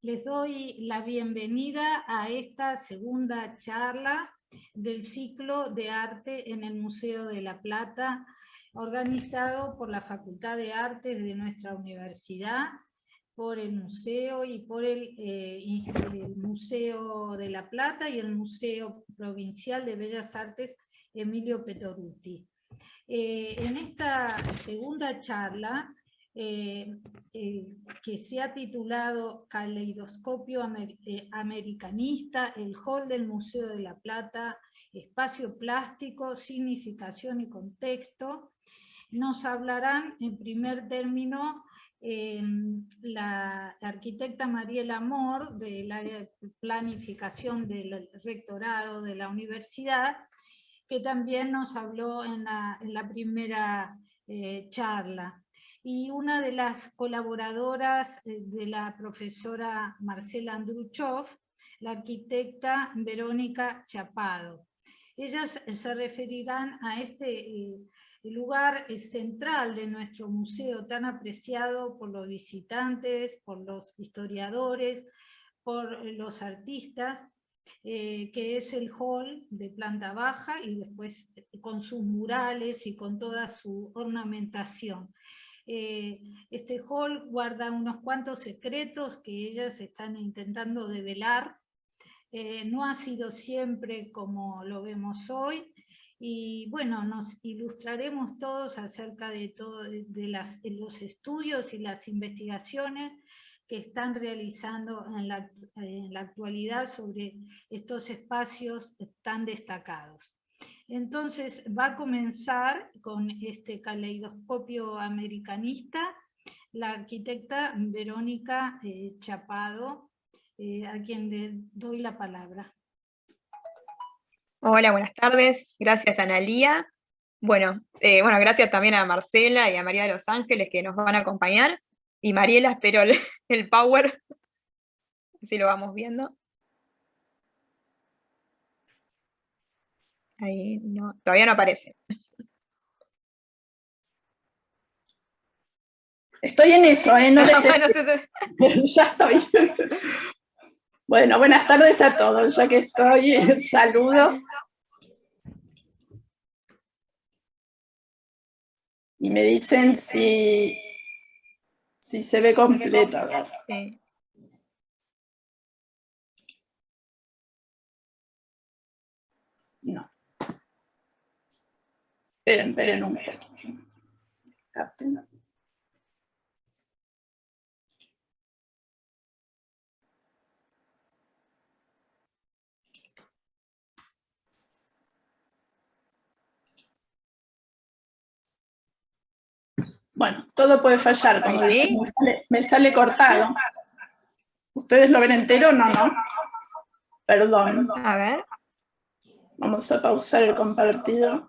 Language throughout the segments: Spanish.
Les doy la bienvenida a esta segunda charla del ciclo de arte en el Museo de La Plata, organizado por la Facultad de Artes de nuestra universidad, por el museo y por el Museo de La Plata y el Museo Provincial de Bellas Artes Emilio Petoruti. En esta segunda charla, que se ha titulado Caleidoscopio Americanista, el hall del Museo de La Plata, espacio plástico, significación y contexto, nos hablarán en primer término la arquitecta Mariela Amor, del área de planificación del rectorado de la universidad, que también nos habló en la primera charla. Y una de las colaboradoras de la profesora Marcela Andruchov, la arquitecta Verónica Chapado. Ellas se referirán a este lugar central de nuestro museo, tan apreciado por los visitantes, por los historiadores, por los artistas, que es el hall de planta baja y después con sus murales y con toda su ornamentación. Este hall guarda unos cuantos secretos que ellas están intentando develar. No ha sido siempre como lo vemos hoy, y bueno, nos ilustraremos todos acerca de los estudios y las investigaciones que están realizando en la actualidad sobre estos espacios tan destacados. Entonces va a comenzar con este caleidoscopio americanista la arquitecta Verónica Chapado, a quien le doy la palabra. Hola, buenas tardes. Gracias, Analía. Bueno, gracias también a Marcela y a María de los Ángeles que nos van a acompañar. Y Mariela, espero el power, así lo vamos viendo. Ahí no, todavía no aparece. Estoy en eso, no les ya estoy. Bueno, buenas tardes a todos, ya que estoy, saludo. Y me dicen si se ve completo. A ver. Sí. No. Esperen un poquito. Capten. Bueno, todo puede fallar, como dicen. Me sale cortado. ¿Ustedes lo ven entero? No. Perdón. A ver. Vamos a pausar el compartido.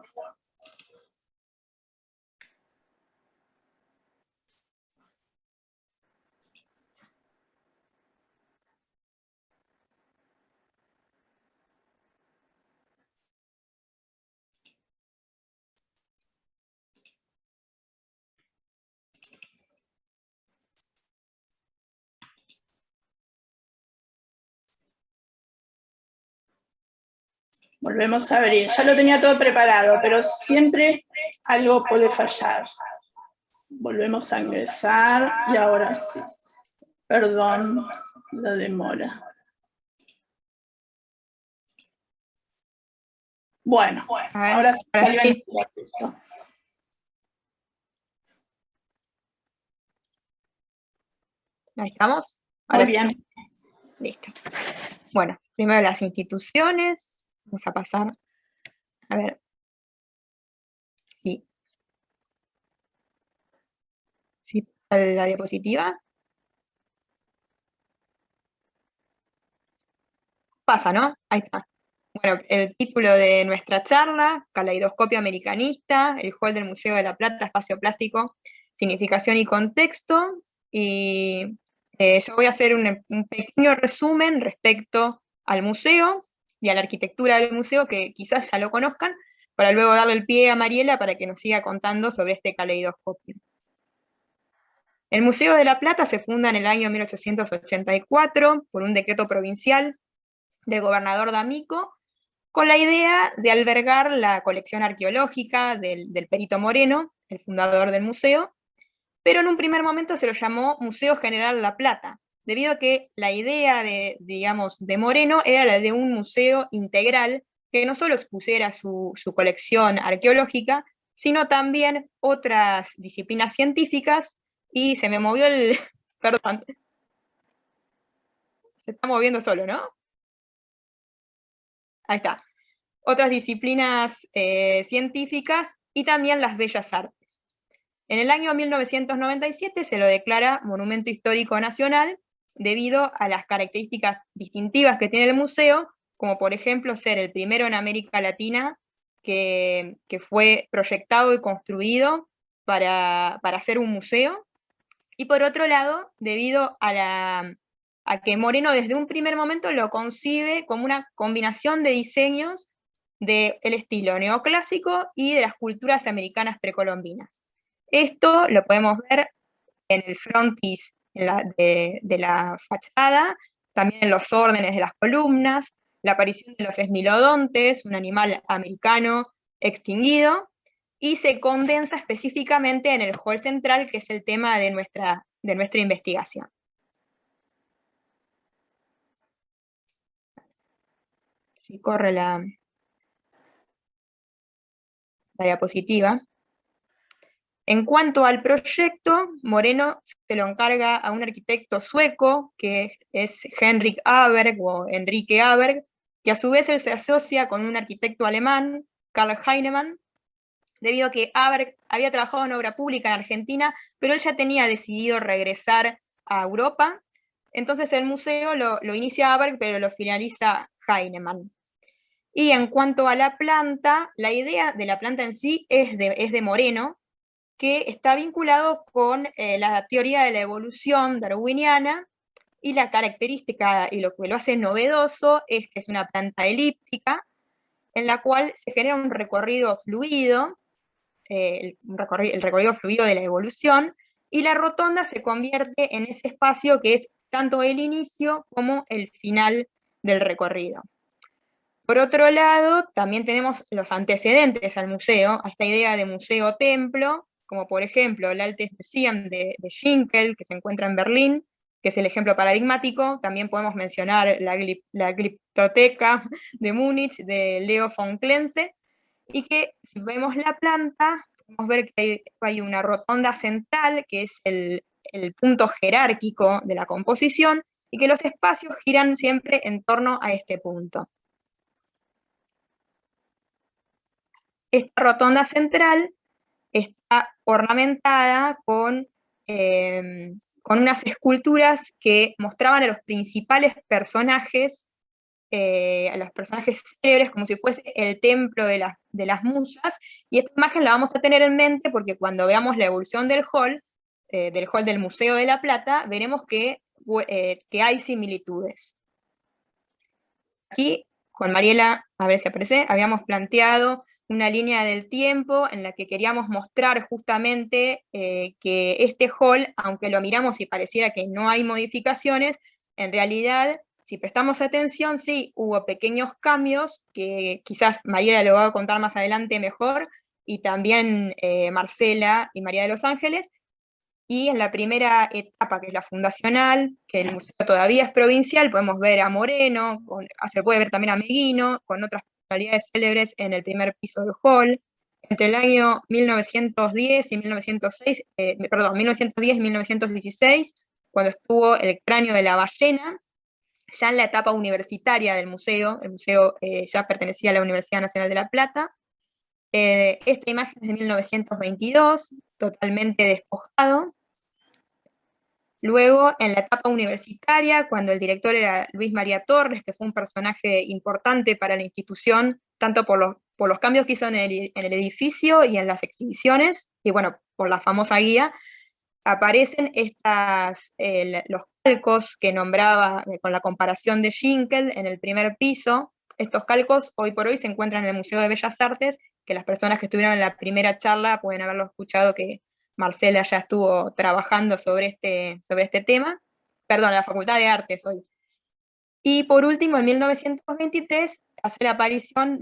Volvemos a abrir. Ya lo tenía todo preparado, pero siempre algo puede fallar. Volvemos a ingresar y ahora sí. Perdón la demora. Bueno, ahora sí salió en directo. Ahí estamos. Muy bien. Listo. Bueno, primero las instituciones. Vamos a pasar, a ver, sí, la diapositiva. Pasa, ¿no? Ahí está. Bueno, el título de nuestra charla, Caleidoscopio Americanista, el hall del Museo de La Plata, espacio plástico, significación y contexto. Y yo voy a hacer un pequeño resumen respecto al museo y a la arquitectura del museo, que quizás ya lo conozcan, para luego darle el pie a Mariela para que nos siga contando sobre este caleidoscopio. El Museo de la Plata se funda en el año 1884 por un decreto provincial del gobernador D'Amico, con la idea de albergar la colección arqueológica del Perito Moreno, el fundador del museo, pero en un primer momento se lo llamó Museo General La Plata, debido a que la idea de Moreno era la de un museo integral que no solo expusiera su colección arqueológica, sino también otras disciplinas científicas, y se me movió el... perdón. Se está moviendo solo, ¿no? Ahí está. Otras disciplinas científicas y también las bellas artes. En el año 1997 se lo declara Monumento Histórico Nacional debido a las características distintivas que tiene el museo, como por ejemplo ser el primero en América Latina que fue proyectado y construido para ser un museo, y por otro lado, debido a que Moreno desde un primer momento lo concibe como una combinación de diseños del estilo neoclásico y de las culturas americanas precolombinas. Esto lo podemos ver en el frontis de la fachada, también en los órdenes de las columnas, la aparición de los esmilodontes, un animal americano extinguido, y se condensa específicamente en el hall central, que es el tema de nuestra investigación. Si corre la diapositiva. En cuanto al proyecto, Moreno se lo encarga a un arquitecto sueco, que es Henrik Aberg, o Enrique Aberg, que a su vez él se asocia con un arquitecto alemán, Karl Heinemann, debido a que Aberg había trabajado en obra pública en Argentina, pero él ya tenía decidido regresar a Europa. Entonces el museo lo inicia Aberg, pero lo finaliza Heinemann. Y en cuanto a la planta, la idea de la planta en sí es de Moreno, que está vinculado con la teoría de la evolución darwiniana, y la característica y lo que lo hace novedoso es que es una planta elíptica, en la cual se genera un recorrido fluido, el recorrido fluido de la evolución, y la rotonda se convierte en ese espacio que es tanto el inicio como el final del recorrido. Por otro lado, también tenemos los antecedentes al museo, a esta idea de museo-templo, como por ejemplo el Altes Museum de Schinkel, que se encuentra en Berlín, que es el ejemplo paradigmático. También podemos mencionar la Glyptoteca de Múnich, de Leo von Klenze, y que si vemos la planta, podemos ver que hay una rotonda central, que es el punto jerárquico de la composición, y que los espacios giran siempre en torno a este punto. Esta rotonda central está ornamentada con unas esculturas que mostraban a los principales personajes, a los personajes célebres, como si fuese el templo de las musas, y esta imagen la vamos a tener en mente porque cuando veamos la evolución del hall del Museo de la Plata, veremos que hay similitudes. Aquí, con Mariela, a ver si aparece, habíamos planteado una línea del tiempo en la que queríamos mostrar justamente que este hall, aunque lo miramos y pareciera que no hay modificaciones, en realidad, si prestamos atención, sí, hubo pequeños cambios, que quizás Mariela lo va a contar más adelante mejor, y también Marcela y María de los Ángeles. Y en la primera etapa, que es la fundacional, que el museo todavía es provincial, podemos ver a Moreno, se puede ver también a Meguino, con otras personalidades célebres en el primer piso del hall. Entre el año 1910 y 1910 y 1916, cuando estuvo el cráneo de la ballena, ya en la etapa universitaria del museo, el museo ya pertenecía a la Universidad Nacional de La Plata. Esta imagen es de 1922, totalmente despojado. Luego, en la etapa universitaria, cuando el director era Luis María Torres, que fue un personaje importante para la institución, tanto por los cambios que hizo en el edificio y en las exhibiciones, y bueno, por la famosa guía, aparecen los calcos que nombraba con la comparación de Schinkel en el primer piso. Estos calcos hoy por hoy se encuentran en el Museo de Bellas Artes, que las personas que estuvieron en la primera charla pueden haberlo escuchado, que Marcela ya estuvo trabajando sobre este tema, perdón, la Facultad de Artes hoy. Y por último, en 1923, hace la aparición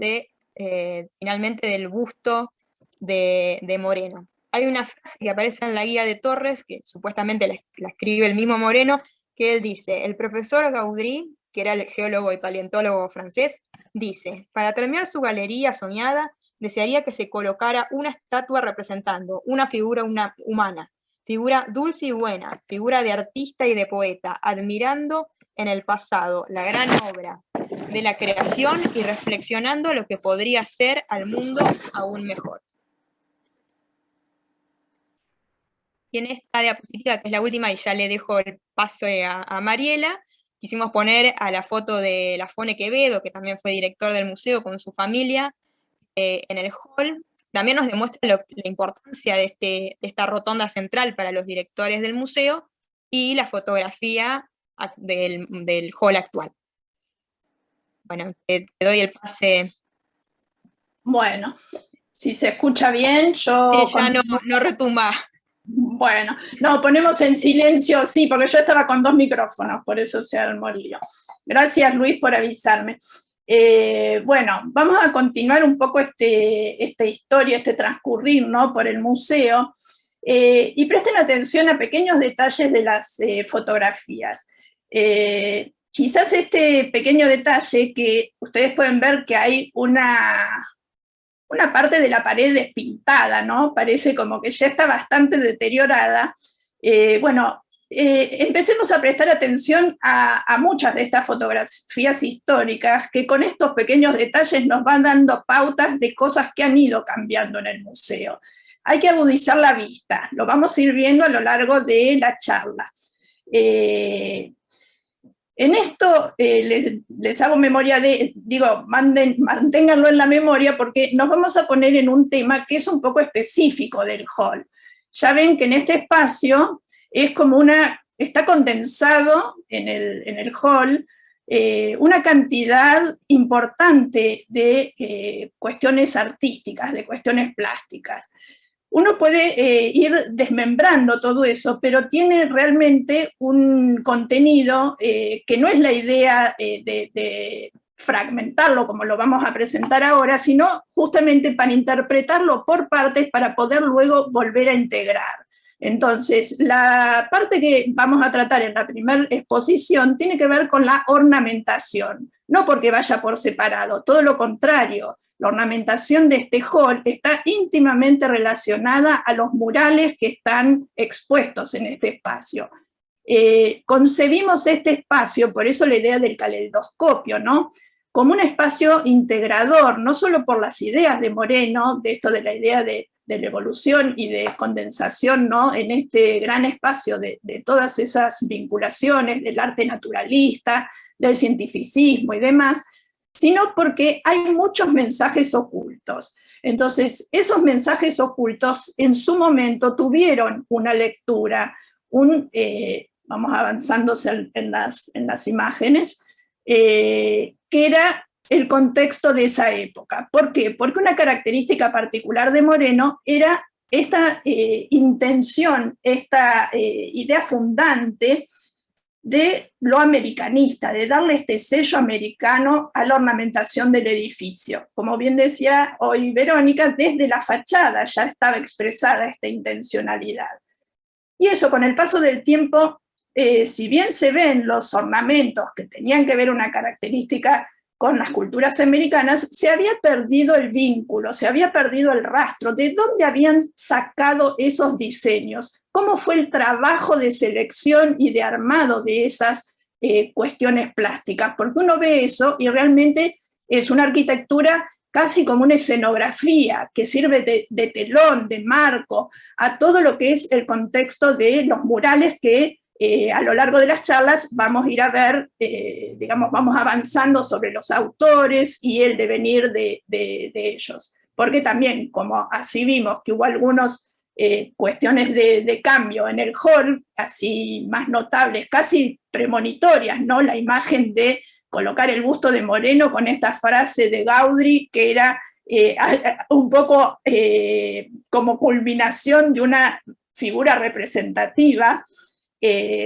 finalmente del busto de Moreno. Hay una frase que aparece en la guía de Torres, que supuestamente la escribe el mismo Moreno, que él dice: el profesor Gaudry, que era el geólogo y paleontólogo francés, dice: para terminar su galería soñada, desearía que se colocara una estatua representando una figura humana, figura dulce y buena, figura de artista y de poeta, admirando en el pasado la gran obra de la creación y reflexionando lo que podría ser al mundo aún mejor. Y en esta diapositiva, que es la última, y ya le dejo el paso a Mariela, quisimos poner a la foto de Lafone Quevedo, que también fue director del museo con su familia, en el hall. También nos demuestra la importancia de esta rotonda central para los directores del museo, y la fotografía del hall actual. Bueno, te doy el pase. Bueno, si se escucha bien, yo... Sí, ya no retumba. Bueno, no, ponemos en silencio, sí, porque yo estaba con 2 micrófonos, por eso se armó el lío. Gracias, Luis, por avisarme. Bueno, vamos a continuar un poco esta historia, este transcurrir, ¿no?, por el museo, y presten atención a pequeños detalles de las fotografías. Quizás este pequeño detalle, que ustedes pueden ver que hay una parte de la pared despintada, ¿no? Parece como que ya está bastante deteriorada. Bueno, empecemos a prestar atención a muchas de estas fotografías históricas, que con estos pequeños detalles nos van dando pautas de cosas que han ido cambiando en el museo. Hay que agudizar la vista, lo vamos a ir viendo a lo largo de la charla. En esto les hago memoria manténganlo en la memoria, porque nos vamos a poner en un tema que es un poco específico del hall. Ya ven que en este espacio es como está condensado en el hall una cantidad importante de cuestiones artísticas, de cuestiones plásticas. Uno puede ir desmembrando todo eso, pero tiene realmente un contenido que no es la idea de fragmentarlo como lo vamos a presentar ahora, sino justamente para interpretarlo por partes para poder luego volver a integrar. Entonces, la parte que vamos a tratar en la primera exposición tiene que ver con la ornamentación, no porque vaya por separado, todo lo contrario. La ornamentación de este hall está íntimamente relacionada a los murales que están expuestos en este espacio. Concebimos este espacio, por eso la idea del caleidoscopio, ¿no?, como un espacio integrador, no solo por las ideas de Moreno, de esto de la idea de la evolución y de condensación, ¿no?, en este gran espacio de todas esas vinculaciones del arte naturalista, del cientificismo y demás, sino porque hay muchos mensajes ocultos. Entonces, esos mensajes ocultos en su momento tuvieron una lectura, vamos avanzando en las imágenes, que era el contexto de esa época. ¿Por qué? Porque una característica particular de Moreno era esta intención, esta idea fundante de lo americanista, de darle este sello americano a la ornamentación del edificio. Como bien decía hoy Verónica, desde la fachada ya estaba expresada esta intencionalidad. Y eso, con el paso del tiempo, si bien se ven los ornamentos que tenían que ver una característica con las culturas americanas, se había perdido el vínculo, se había perdido el rastro de dónde habían sacado esos diseños, cómo fue el trabajo de selección y de armado de esas cuestiones plásticas, porque uno ve eso y realmente es una arquitectura casi como una escenografía que sirve de telón, de marco, a todo lo que es el contexto de los murales que a lo largo de las charlas vamos a ir a ver, digamos, vamos avanzando sobre los autores y el devenir de ellos. Porque también, como así vimos que hubo algunas cuestiones de cambio en el hall, así más notables, casi premonitorias, ¿no? La imagen de colocar el busto de Moreno con esta frase de Gaudry, que era un poco como culminación de una figura representativa.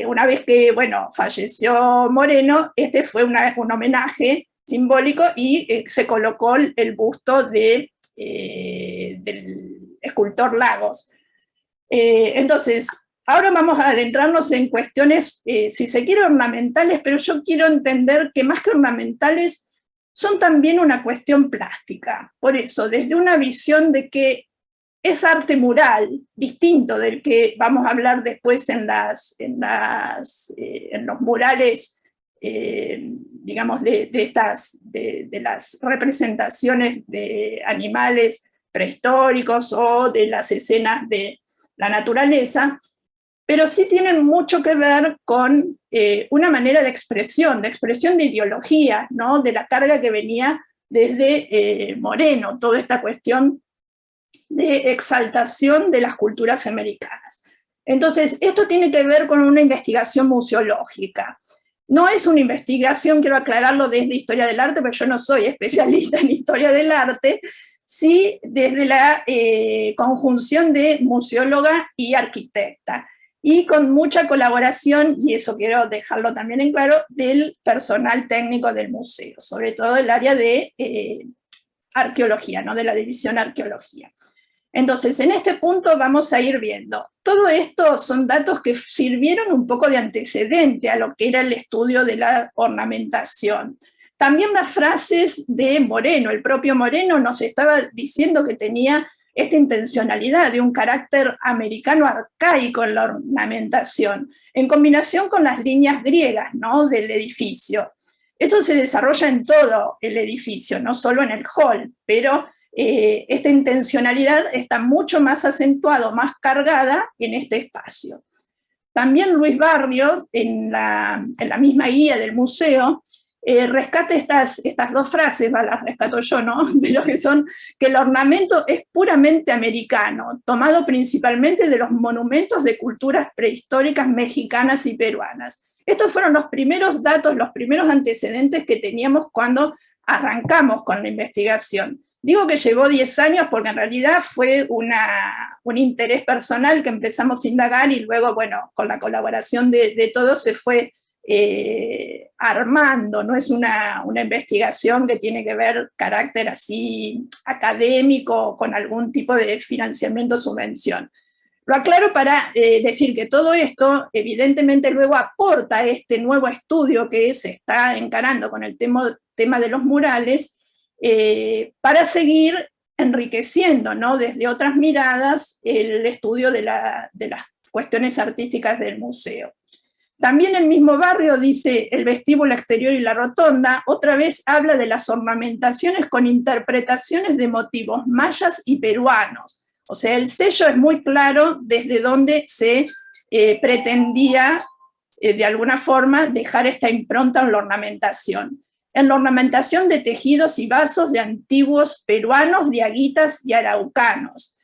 Una vez que, bueno, falleció Moreno, este fue un homenaje simbólico y se colocó el busto del escultor Lagos. Entonces, ahora vamos a adentrarnos en cuestiones, si se quiere, ornamentales, pero yo quiero entender que más que ornamentales, son también una cuestión plástica. Por eso, desde una visión de que es arte mural, distinto del que vamos a hablar después en los murales, digamos, de las representaciones de animales prehistóricos o de las escenas de la naturaleza, pero sí tienen mucho que ver con una manera de expresión de ideología, ¿no? De la carga que venía desde Moreno, toda esta cuestión de exaltación de las culturas americanas. Entonces, esto tiene que ver con una investigación museológica. No es una investigación, quiero aclararlo, desde historia del arte, pero yo no soy especialista en historia del arte, sí desde la conjunción de museóloga y arquitecta, y con mucha colaboración, y eso quiero dejarlo también en claro, del personal técnico del museo, sobre todo el área de arqueología, ¿no? De la división arqueología. Entonces, en este punto vamos a ir viendo. Todo esto son datos que sirvieron un poco de antecedente a lo que era el estudio de la ornamentación. También las frases de Moreno, el propio Moreno nos estaba diciendo que tenía esta intencionalidad de un carácter americano arcaico en la ornamentación, en combinación con las líneas griegas, ¿no? Del edificio. Eso se desarrolla en todo el edificio, no solo en el hall, pero esta intencionalidad está mucho más acentuada, más cargada en este espacio. También Luis Barrio, en la misma guía del museo, rescata estas dos frases, las rescato yo, ¿no? Pero que son que el ornamento es puramente americano, tomado principalmente de los monumentos de culturas prehistóricas mexicanas y peruanas. Estos fueron los primeros datos, los primeros antecedentes que teníamos cuando arrancamos con la investigación. Digo que llevó 10 años porque en realidad fue un interés personal que empezamos a indagar y luego, bueno, con la colaboración de todos se fue armando. No es una investigación que tiene que ver carácter así académico con algún tipo de financiamiento o subvención. Lo aclaro para decir que todo esto evidentemente luego aporta a este nuevo estudio que se está encarando con el tema de los murales, para seguir enriqueciendo, ¿no? Desde otras miradas el estudio de las cuestiones artísticas del museo. También el mismo Barrio dice el vestíbulo exterior y la rotonda, otra vez habla de las ornamentaciones con interpretaciones de motivos mayas y peruanos. O sea, el sello es muy claro desde donde se pretendía de alguna forma dejar esta impronta en la ornamentación. En la ornamentación de tejidos y vasos de antiguos peruanos, diaguitas y araucanos.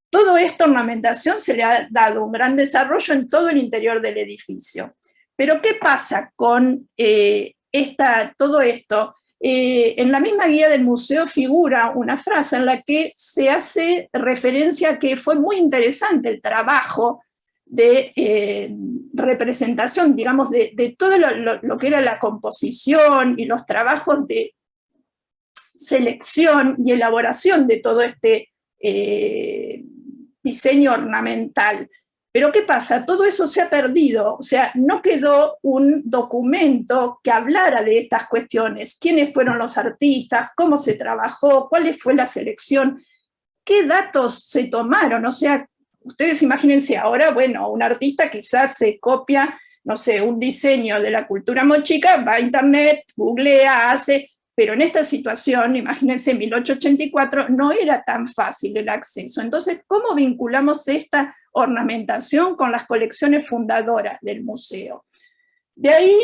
Toda esta ornamentación se le ha dado un gran desarrollo en todo el interior del edificio. Pero ¿qué pasa con todo esto? En la misma guía del museo figura una frase en la que se hace referencia a que fue muy interesante el trabajo de representación, digamos, de todo lo que era la composición y los trabajos de selección y elaboración de todo este diseño ornamental. Pero ¿qué pasa? Todo eso se ha perdido, o sea, no quedó un documento que hablara de estas cuestiones. ¿Quiénes fueron los artistas? ¿Cómo se trabajó? ¿Cuál fue la selección? ¿Qué datos se tomaron? O sea, ustedes imagínense ahora, bueno, un artista quizás se copia, no sé, un diseño de la cultura mochica, va a internet, googlea, hace, pero en esta situación, imagínense, en 1884, no era tan fácil el acceso. Entonces, ¿cómo vinculamos esta ornamentación con las colecciones fundadoras del museo? De ahí,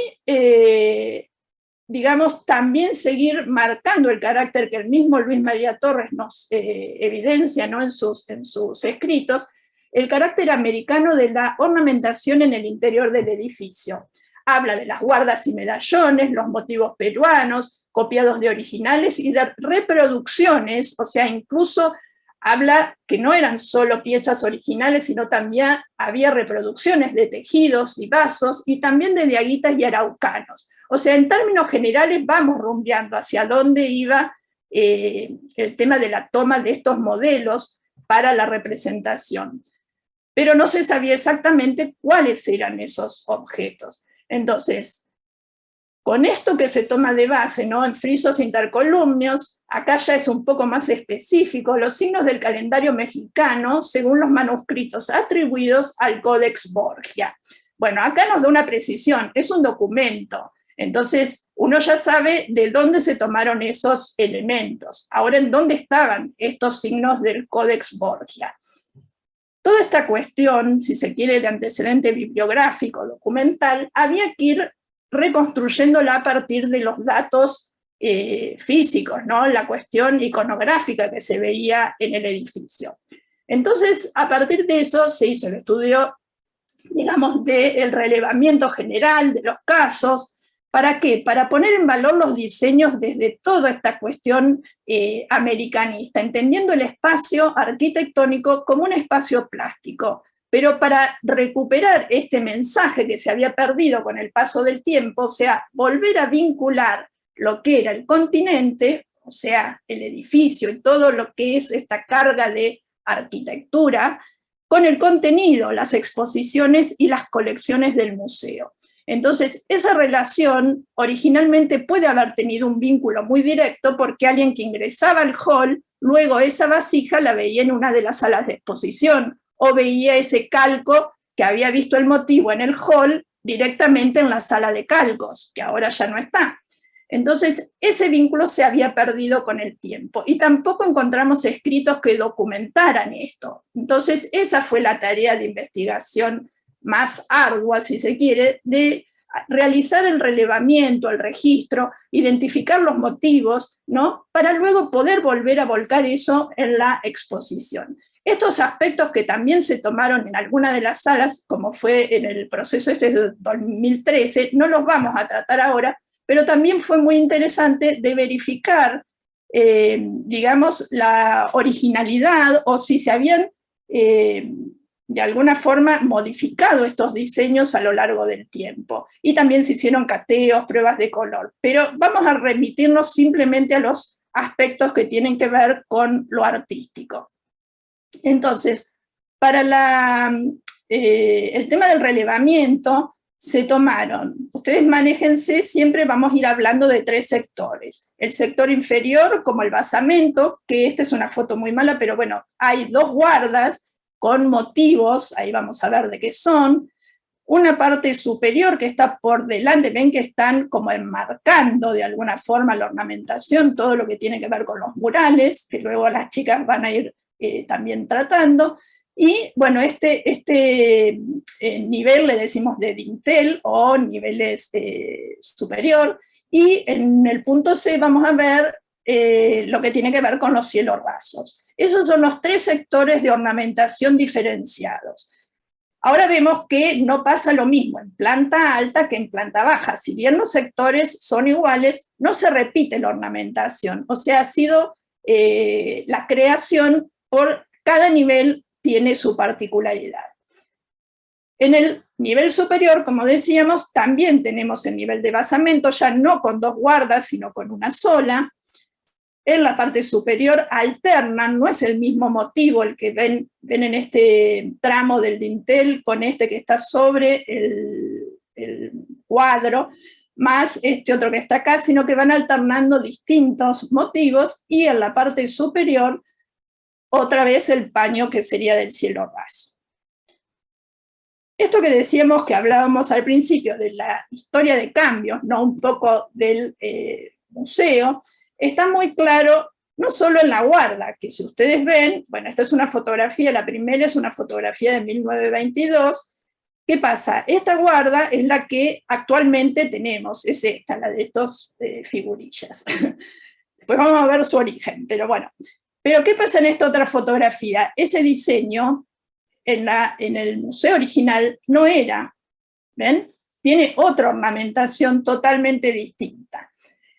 digamos, también seguir marcando el carácter que el mismo Luis María Torres nos evidencia, ¿no? en sus escritos, el carácter americano de la ornamentación en el interior del edificio. Habla de las guardas y medallones, los motivos peruanos, copiados de originales y de reproducciones, o sea, incluso habla que no eran solo piezas originales, sino también había reproducciones de tejidos y vasos, y también de diaguitas y araucanos. O sea, en términos generales vamos rumbeando hacia dónde iba el tema de la toma de estos modelos para la representación. Pero no se sabía exactamente cuáles eran esos objetos. Entonces, con esto que se toma de base, ¿no?, en frisos intercolumnios, acá ya es un poco más específico, los signos del calendario mexicano según los manuscritos atribuidos al Codex Borgia. Bueno, acá nos da una precisión, es un documento, entonces uno ya sabe de dónde se tomaron esos elementos. Ahora, ¿en dónde estaban estos signos del Codex Borgia? Toda esta cuestión, si se quiere, de antecedente bibliográfico, documental, había que ir reconstruyéndola a partir de los datos físicos, ¿no?, la cuestión iconográfica que se veía en el edificio. Entonces, a partir de eso se hizo el estudio, digamos, del relevamiento general de los casos. ¿Para qué? Para poner en valor los diseños desde toda esta cuestión americanista, entendiendo el espacio arquitectónico como un espacio plástico, pero para recuperar este mensaje que se había perdido con el paso del tiempo, o sea, volver a vincular lo que era el continente, o sea, el edificio y todo lo que es esta carga de arquitectura, con el contenido, las exposiciones y las colecciones del museo. Entonces, esa relación originalmente puede haber tenido un vínculo muy directo porque alguien que ingresaba al hall, luego esa vasija la veía en una de las salas de exposición, o veía ese calco que había visto el motivo en el hall directamente en la sala de calcos, que ahora ya no está. Entonces, ese vínculo se había perdido con el tiempo, y tampoco encontramos escritos que documentaran esto. Entonces, esa fue la tarea de investigación más ardua, si se quiere, de realizar el relevamiento, el registro, identificar los motivos, ¿no?, para luego poder volver a volcar eso en la exposición. Estos aspectos que también se tomaron en alguna de las salas, como fue en el proceso este de 2013, no los vamos a tratar ahora, pero también fue muy interesante de verificar, digamos, la originalidad, o si se habían de alguna forma modificado estos diseños a lo largo del tiempo. Y también se hicieron cateos, pruebas de color. Pero vamos a remitirnos simplemente a los aspectos que tienen que ver con lo artístico. Entonces, para el tema del relevamiento, se tomaron, ustedes manéjense, siempre vamos a ir hablando de 3 sectores. El sector inferior, como el basamento, que esta es una foto muy mala, pero bueno, hay 2 guardas con motivos, ahí vamos a ver de qué son. Una parte superior que está por delante, ven que están como enmarcando de alguna forma la ornamentación, todo lo que tiene que ver con los murales, que luego las chicas van a ir también tratando. Y bueno, este nivel le decimos de dintel o niveles superior, y en el punto C vamos a ver lo que tiene que ver con los cielos rasos. Esos son los 3 sectores de ornamentación diferenciados. Ahora vemos que no pasa lo mismo en planta alta que en planta baja. Si bien los sectores son iguales, no se repite la ornamentación. O sea, ha sido la creación por cada nivel tiene su particularidad. En el nivel superior, como decíamos, también tenemos el nivel de basamento, ya no con 2 guardas, sino con una sola. En la parte superior alternan, no es el mismo motivo el que ven en este tramo del dintel con este que está sobre el cuadro, más este otro que está acá, sino que van alternando distintos motivos, y en la parte superior otra vez el paño que sería del cielo raso. Esto que decíamos, que hablábamos al principio de la historia de cambios, ¿no?, un poco del museo, está muy claro no solo en la guarda, que si ustedes ven, bueno, esta es una fotografía, la primera es una fotografía de 1922, ¿qué pasa? Esta guarda es la que actualmente tenemos, es esta, la de estos figurillas. Después vamos a ver su origen, pero bueno. Pero ¿qué pasa en esta otra fotografía? Ese diseño en el museo original no era, ¿ven? Tiene otra ornamentación totalmente distinta.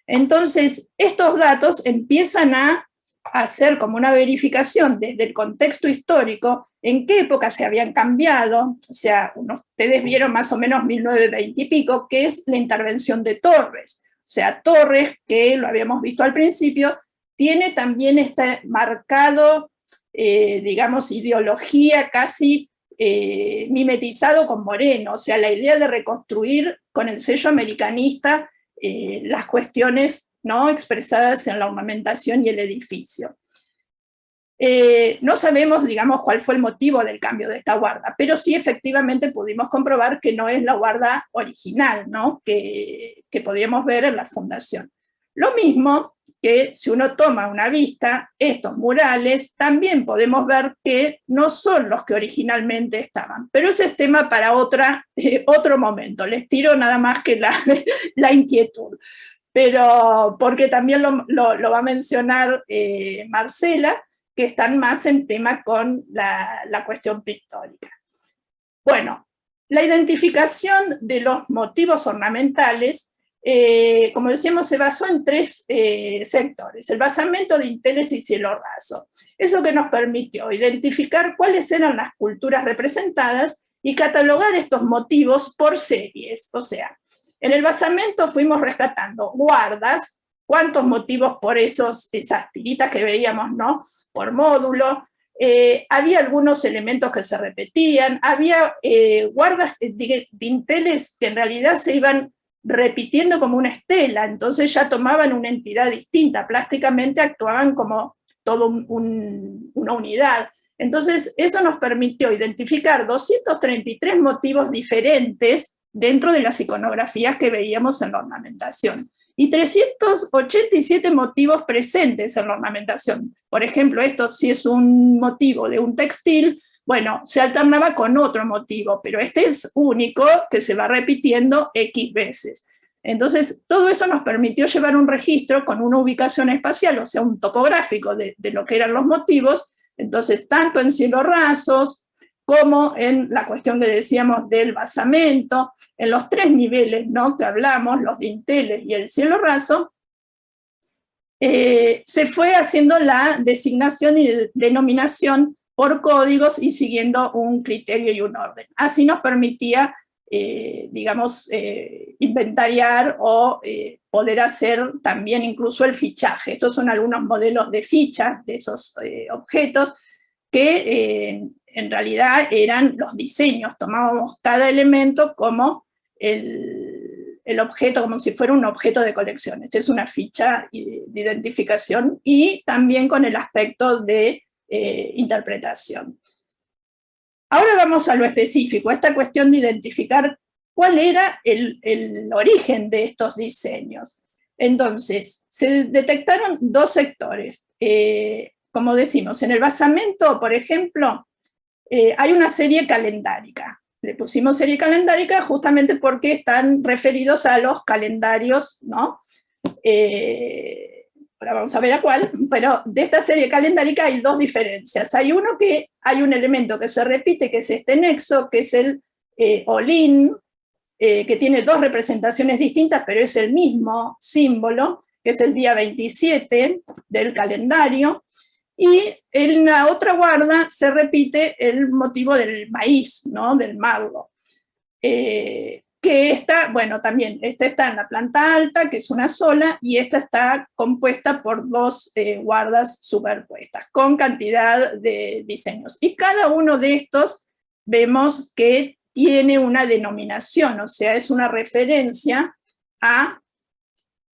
Entonces, estos datos empiezan a hacer como una verificación desde el contexto histórico, en qué época se habían cambiado, o sea, ustedes vieron más o menos 1920 y pico, que es la intervención de Torres. O sea, Torres, que lo habíamos visto al principio, tiene también este marcado, digamos, ideología casi mimetizado con Moreno, o sea, la idea de reconstruir con el sello americanista las cuestiones, ¿no?, expresadas en la ornamentación y el edificio. No sabemos, digamos, cuál fue el motivo del cambio de esta guarda, pero sí efectivamente pudimos comprobar que no es la guarda original, ¿no?, que podíamos ver en la fundación. Lo mismo que si uno toma una vista, estos murales también podemos ver que no son los que originalmente estaban, pero ese es tema para otro momento. Les tiro nada más que la inquietud, pero porque también lo va a mencionar Marcela, que están más en tema con la cuestión pictórica. Bueno, la identificación de los motivos ornamentales, como decíamos, se basó en tres sectores: el basamento, dinteles y cielo raso. Eso que nos permitió identificar cuáles eran las culturas representadas y catalogar estos motivos por series. O sea, en el basamento fuimos rescatando guardas, cuántos motivos por esas tiritas que veíamos, ¿no?, por módulo. Había algunos elementos que se repetían, había guardas, dinteles que en realidad se iban repitiendo como una estela, entonces ya tomaban una entidad distinta, plásticamente actuaban como toda una unidad. Entonces eso nos permitió identificar 233 motivos diferentes dentro de las iconografías que veíamos en la ornamentación, y 387 motivos presentes en la ornamentación. Por ejemplo, esto si es un motivo de un textil, bueno, se alternaba con otro motivo, pero este es único, que se va repitiendo X veces. Entonces, todo eso nos permitió llevar un registro con una ubicación espacial, o sea, un topográfico de lo que eran los motivos. Entonces, tanto en cielos rasos, como en la cuestión que decíamos del basamento, en los tres niveles, ¿no?, que hablamos, los dinteles y el cielo raso, se fue haciendo la designación y denominación por códigos y siguiendo un criterio y un orden. Así nos permitía, digamos, inventariar o poder hacer también incluso el fichaje. Estos son algunos modelos de fichas de esos objetos que en realidad eran los diseños. Tomábamos cada elemento como el objeto, como si fuera un objeto de colección. Esta es una ficha de identificación y también con el aspecto de interpretación. Ahora vamos a lo específico, a esta cuestión de identificar cuál era el origen de estos diseños. Entonces, se detectaron dos sectores. Como decimos, en el basamento, por ejemplo, hay una serie calendárica. Le pusimos serie calendárica justamente porque están referidos a los calendarios, ¿no? Ahora vamos a ver a cuál, pero de esta serie calendárica hay dos diferencias. Hay uno que hay un elemento que se repite, que es este nexo, que es el Olin, que tiene dos representaciones distintas, pero es el mismo símbolo, que es el día 27 del calendario. Y en la otra guarda se repite el motivo del maíz, ¿no?, del marlo. Que esta, bueno, también, esta está en la planta alta, que es una sola, y esta está compuesta por dos guardas superpuestas, con cantidad de diseños. Y cada uno de estos vemos que tiene una denominación, o sea, es una referencia a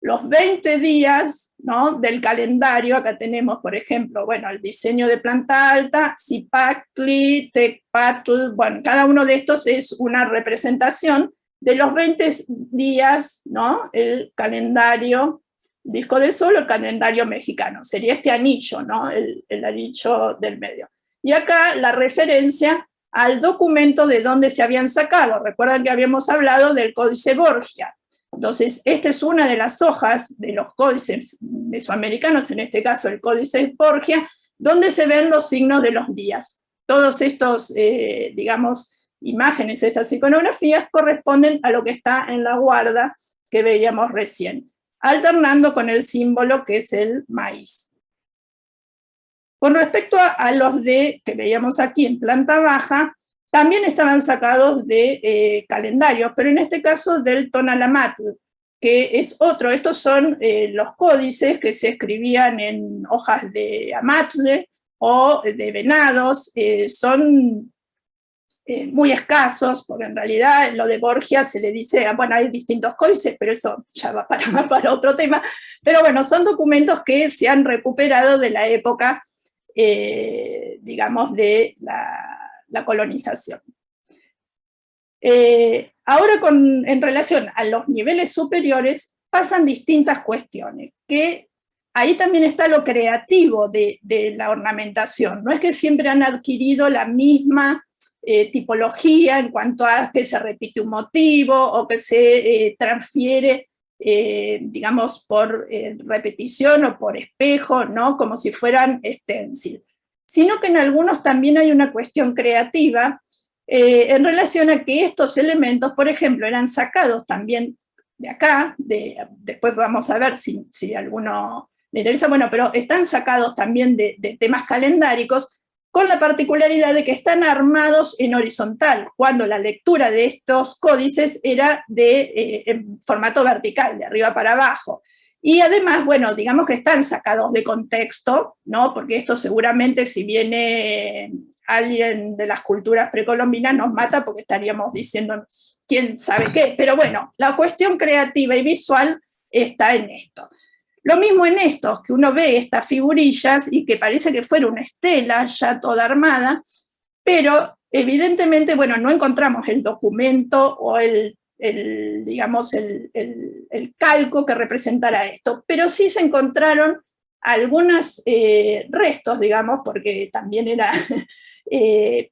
los 20 días, ¿no?, del calendario. Acá tenemos, por ejemplo, bueno, el diseño de planta alta, Zipactli, Tecpatl, bueno, cada uno de estos es una representación de los 20 días, ¿no?, el calendario Disco del Sol, el calendario mexicano. Sería este anillo, ¿no?, el anillo del medio. Y acá la referencia al documento de donde se habían sacado. Recuerdan que habíamos hablado del Códice Borgia. Entonces, esta es una de las hojas de los códices mesoamericanos, en este caso el Códice Borgia, donde se ven los signos de los días. Todos estos, digamos, imágenes, estas iconografías, corresponden a lo que está en la guarda que veíamos recién, alternando con el símbolo que es el maíz. Con respecto a los que veíamos aquí en planta baja, también estaban sacados de calendarios, pero en este caso del Tonalamatl, que es otro. Estos son los códices que se escribían en hojas de amatle o de venados, son muy escasos, porque en realidad lo de Borgia se le dice, bueno, hay distintos códices, pero eso ya va para otro tema, pero bueno, son documentos que se han recuperado de la época, digamos, de la colonización. Ahora, en relación a los niveles superiores, pasan distintas cuestiones, que ahí también está lo creativo de la ornamentación. No es que siempre han adquirido la misma tipología en cuanto a que se repite un motivo o que se transfiere, digamos, por repetición o por espejo, ¿no? Como si fueran stencil, sino que en algunos también hay una cuestión creativa en relación a que estos elementos, por ejemplo, eran sacados también de acá, después vamos a ver si alguno le interesa, bueno, pero están sacados también de temas calendáricos, con la particularidad de que están armados en horizontal, cuando la lectura de estos códices era en formato vertical, de arriba para abajo. Y además, bueno, digamos que están sacados de contexto, ¿no? Porque esto seguramente, si viene alguien de las culturas precolombinas, nos mata porque estaríamos diciendo quién sabe qué. Pero bueno, la cuestión creativa y visual está en esto. Lo mismo en estos, que uno ve estas figurillas y que parece que fuera una estela ya toda armada, pero evidentemente, bueno, no encontramos el documento o digamos, el calco que representara esto, pero sí se encontraron algunos restos, digamos, porque también eran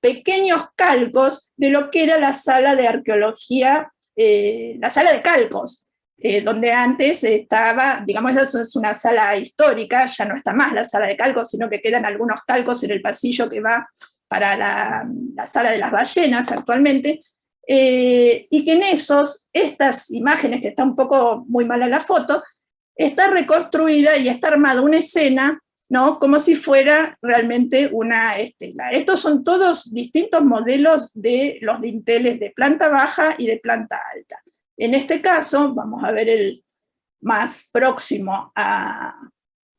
pequeños calcos de lo que era la sala de arqueología, la sala de calcos, donde antes estaba, digamos, esa es una sala histórica, ya no está más la sala de calcos, sino que quedan algunos calcos en el pasillo que va para la sala de las ballenas actualmente, y que en estas imágenes, que está un poco muy mala la foto, está reconstruida y está armada una escena, ¿no? Como si fuera realmente una estela. Estos son todos distintos modelos de los dinteles de planta baja y de planta alta. En este caso, vamos a ver el más próximo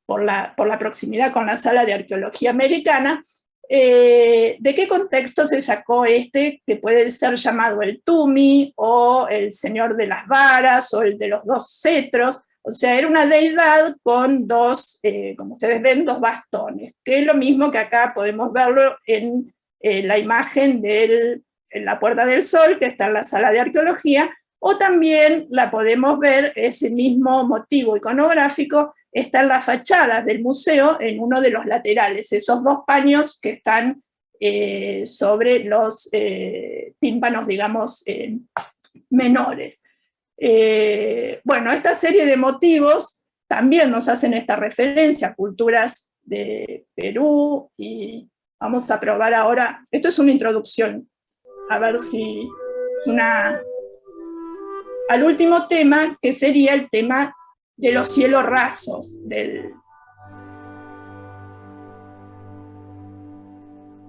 por la proximidad con la sala de arqueología americana, ¿de qué contexto se sacó que puede ser llamado el Tumi, o el señor de las varas, o el de los dos cetros? O sea, era una deidad con dos, como ustedes ven, dos bastones, que es lo mismo que acá podemos verlo en la imagen en la Puerta del Sol, que está en la sala de arqueología, o también la podemos ver, ese mismo motivo iconográfico está en las fachadas del museo, en uno de los laterales, esos dos paños que están sobre los tímpanos, digamos, menores. Bueno, esta serie de motivos también nos hacen esta referencia a culturas de Perú, y vamos a probar ahora, esto es una introducción, a ver si al último tema, que sería el tema de los cielos rasos.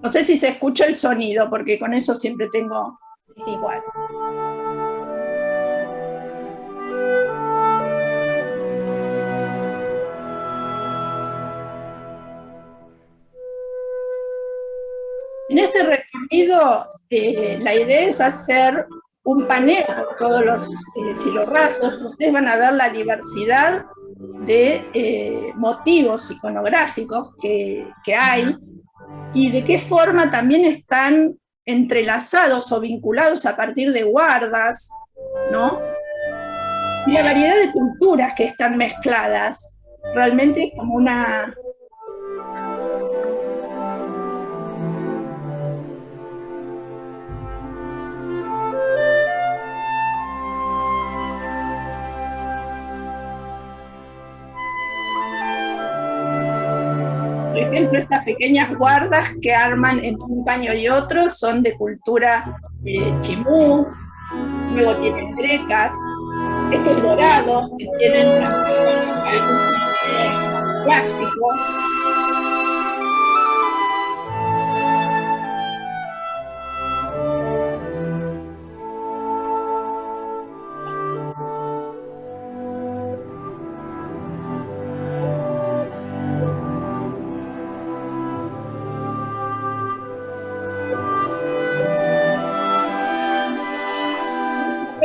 No sé si se escucha el sonido, porque con eso siempre tengo igual. En este recorrido, la idea es hacer un paneo por todos los cielos rasos. Ustedes van a ver la diversidad de motivos iconográficos que hay, y de qué forma también están entrelazados o vinculados a partir de guardas, ¿no? Y la variedad de culturas que están mezcladas. Realmente es como una... Por ejemplo, estas pequeñas guardas que arman entre un paño y otro son de cultura chimú, luego tienen grecas, estos dorados que tienen algún clásico.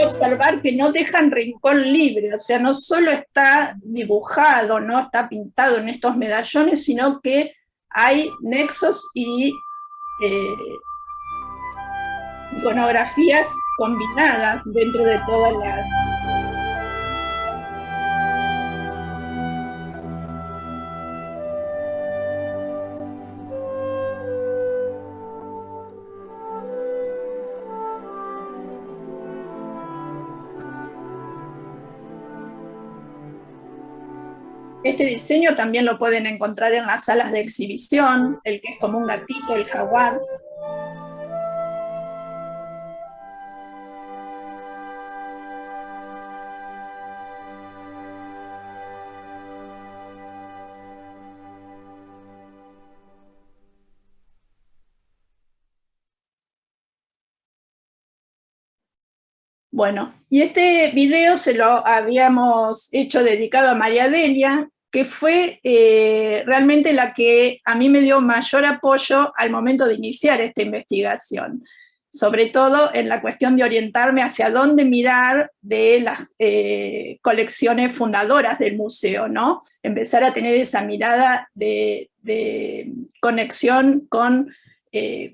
puede observar que no dejan rincón libre, o sea, no solo está dibujado, no está pintado en estos medallones, sino que hay nexos y iconografías combinadas dentro de todas las... Este diseño también lo pueden encontrar en las salas de exhibición, el que es como un gatito, el jaguar. Bueno, y este video se lo habíamos hecho dedicado a María Delia, que fue realmente la que a mí me dio mayor apoyo al momento de iniciar esta investigación, sobre todo en la cuestión de orientarme hacia dónde mirar de las colecciones fundadoras del museo, ¿no? Empezar a tener esa mirada de conexión con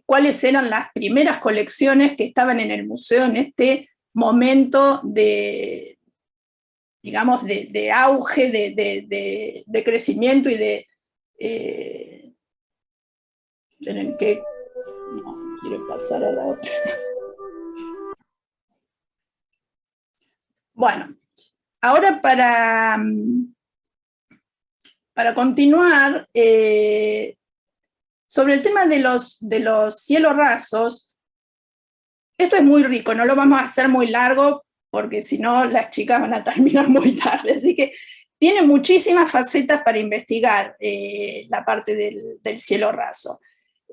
cuáles eran las primeras colecciones que estaban en el museo en este momento de, digamos, de auge, de crecimiento y de... esperen que... No, quiero pasar a la otra. Bueno, ahora para continuar, sobre el tema de los cielos rasos, esto es muy rico, no lo vamos a hacer muy largo, porque si no las chicas van a terminar muy tarde, así que tiene muchísimas facetas para investigar la parte del cielo raso.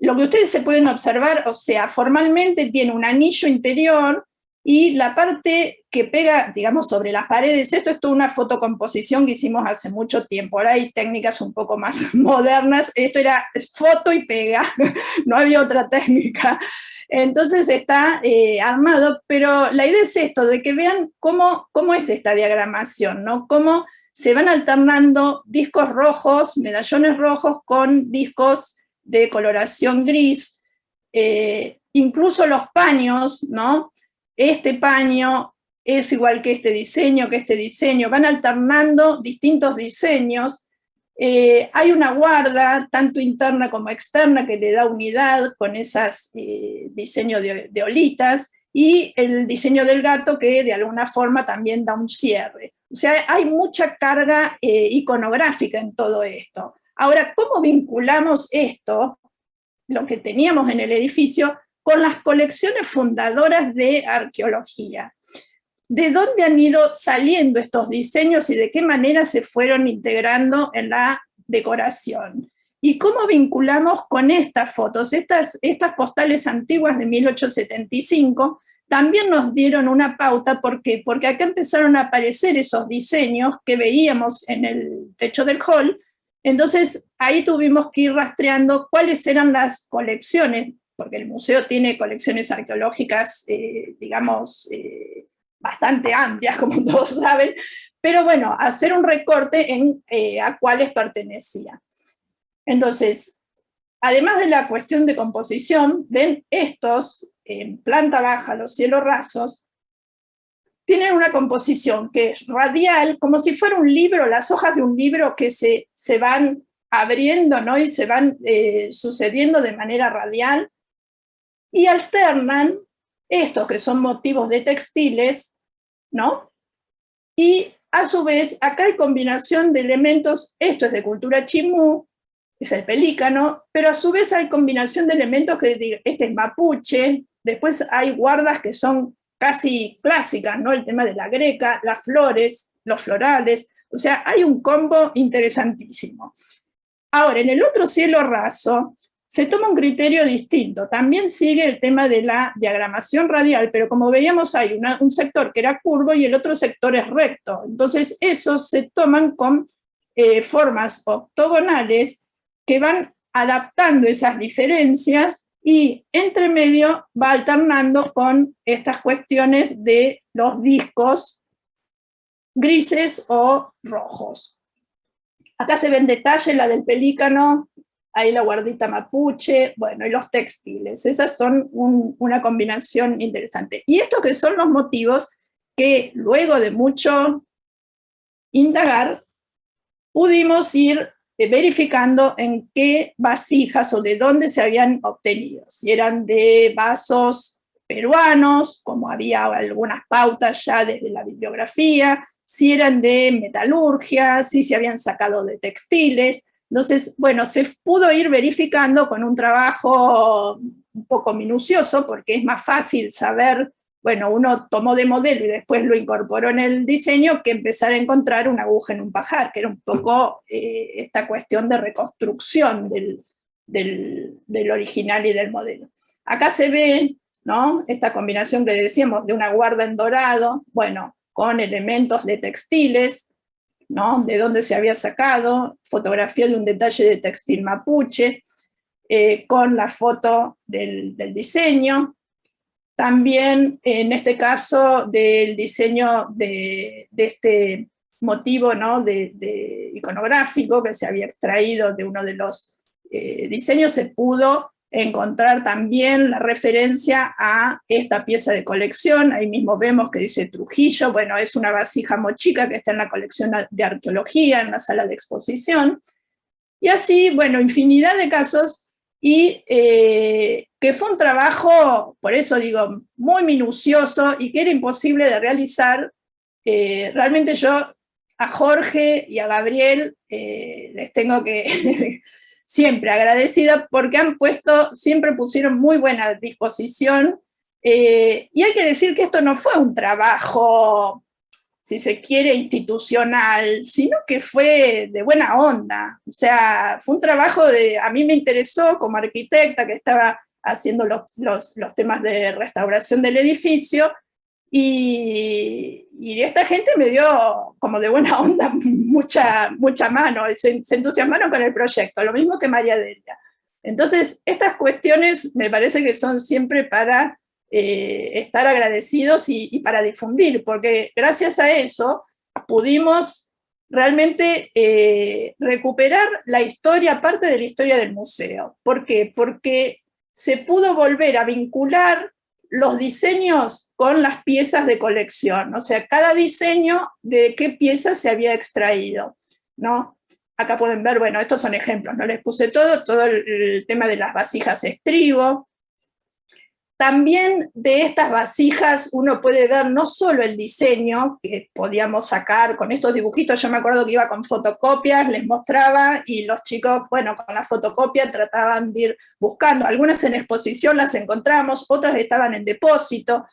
Lo que ustedes se pueden observar, o sea, formalmente tiene un anillo interior, y la parte que pega, digamos, sobre las paredes, esto es toda una fotocomposición que hicimos hace mucho tiempo, ahora hay técnicas un poco más modernas, esto era foto y pega, no había otra técnica. Entonces está armado, pero la idea es esto, de que vean cómo es esta diagramación, ¿no? Cómo se van alternando discos rojos, medallones rojos con discos de coloración gris, incluso los paños, ¿no? Este paño es igual que este diseño, van alternando distintos diseños. Hay una guarda, tanto interna como externa, que le da unidad con esos diseños de olitas, y el diseño del gato que de alguna forma también da un cierre. O sea, hay mucha carga iconográfica en todo esto. Ahora, ¿cómo vinculamos esto, lo que teníamos en el edificio, con las colecciones fundadoras de arqueología? ¿De dónde han ido saliendo estos diseños y de qué manera se fueron integrando en la decoración? ¿Y cómo vinculamos con estas fotos? Estas postales antiguas de 1875 también nos dieron una pauta. ¿Por qué? Porque acá empezaron a aparecer esos diseños que veíamos en el techo del hall. Entonces ahí tuvimos que ir rastreando cuáles eran las colecciones, porque el museo tiene colecciones arqueológicas, digamos, bastante amplias, como todos saben, pero bueno, hacer un recorte a cuáles pertenecía. Entonces, además de la cuestión de composición, ven estos, en planta baja, los cielos rasos, tienen una composición que es radial, como si fuera un libro, las hojas de un libro que se van abriendo, ¿no? Y se van sucediendo de manera radial, y alternan estos que son motivos de textiles, ¿no? Y a su vez, acá hay combinación de elementos, esto es de cultura chimú, es el pelícano, pero a su vez hay combinación de elementos que este es mapuche, después hay guardas que son casi clásicas, ¿no? El tema de la greca, las flores, los florales, o sea, hay un combo interesantísimo. Ahora, en el otro cielo raso, se toma un criterio distinto, también sigue el tema de la diagramación radial, pero como veíamos hay un sector que era curvo y el otro sector es recto, entonces esos se toman con formas octogonales que van adaptando esas diferencias y entre medio va alternando con estas cuestiones de los discos grises o rojos. Acá se ve en detalle la del pelícano, ahí la guardita mapuche, bueno, y los textiles. Esas son una combinación interesante. Y estos que son los motivos que luego de mucho indagar, pudimos ir verificando en qué vasijas o de dónde se habían obtenido. Si eran de vasos peruanos, como había algunas pautas ya desde la bibliografía, si eran de metalurgia, si se habían sacado de textiles. Entonces, bueno, se pudo ir verificando con un trabajo un poco minucioso, porque es más fácil saber, bueno, uno tomó de modelo y después lo incorporó en el diseño, que empezar a encontrar una aguja en un pajar, que era un poco esta cuestión de reconstrucción del original y del modelo. Acá se ve, ¿no?, esta combinación que decíamos de una guarda en dorado, bueno, con elementos de textiles, ¿no?, de dónde se había sacado, fotografía de un detalle de textil mapuche, con la foto del diseño. También, en este caso, del diseño de este motivo, ¿no?, de iconográfico que se había extraído de uno de los diseños, se pudo encontrar también la referencia a esta pieza de colección. Ahí mismo vemos que dice Trujillo, bueno, es una vasija mochica que está en la colección de arqueología, en la sala de exposición. Y así, bueno, infinidad de casos, y que fue un trabajo, por eso digo, muy minucioso y que era imposible de realizar. Realmente yo a Jorge y a Gabriel les tengo que siempre agradecida, porque siempre pusieron muy buena disposición, y hay que decir que esto no fue un trabajo, si se quiere, institucional, sino que fue de buena onda. O sea, fue un trabajo a mí me interesó como arquitecta que estaba haciendo los temas de restauración del edificio, y esta gente me dio como de buena onda mucha mano, se entusiasmaron con el proyecto, lo mismo que María Delia. Entonces, estas cuestiones me parece que son siempre para estar agradecidos y para difundir, porque gracias a eso pudimos realmente recuperar la historia, parte de la historia del museo. ¿Por qué? Porque se pudo volver a vincular los diseños con las piezas de colección, o sea, cada diseño de qué pieza se había extraído, ¿no? Acá pueden ver, bueno, estos son ejemplos, no les puse todo el tema de las vasijas estribo. También de estas vasijas uno puede ver no solo el diseño que podíamos sacar con estos dibujitos. Yo me acuerdo que iba con fotocopias, les mostraba, y los chicos, bueno, con la fotocopia trataban de ir buscando. Algunas en exposición las encontramos, otras estaban en depósito.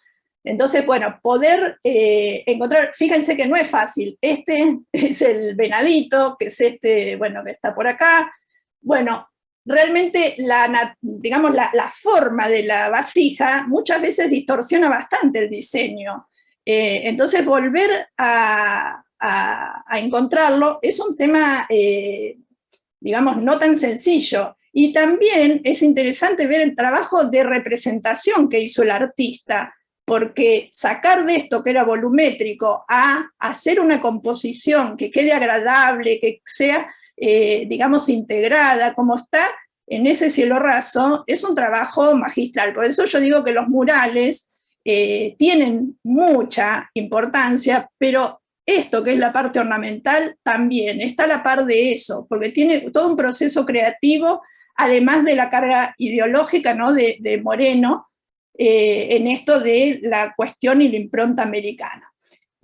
Entonces, bueno, poder encontrar, fíjense que no es fácil. Este es el venadito, que es este, bueno, que está por acá. Bueno, realmente digamos, la forma de la vasija muchas veces distorsiona bastante el diseño. Entonces volver a encontrarlo es un tema, digamos, no tan sencillo. Y también es interesante ver el trabajo de representación que hizo el artista, porque sacar de esto que era volumétrico a hacer una composición que quede agradable, que sea digamos, integrada, como está en ese cielo raso, es un trabajo magistral. Por eso yo digo que los murales tienen mucha importancia, pero esto que es la parte ornamental también está a la par de eso, porque tiene todo un proceso creativo, además de la carga ideológica, ¿no?, de Moreno, en esto de la cuestión y la impronta americana.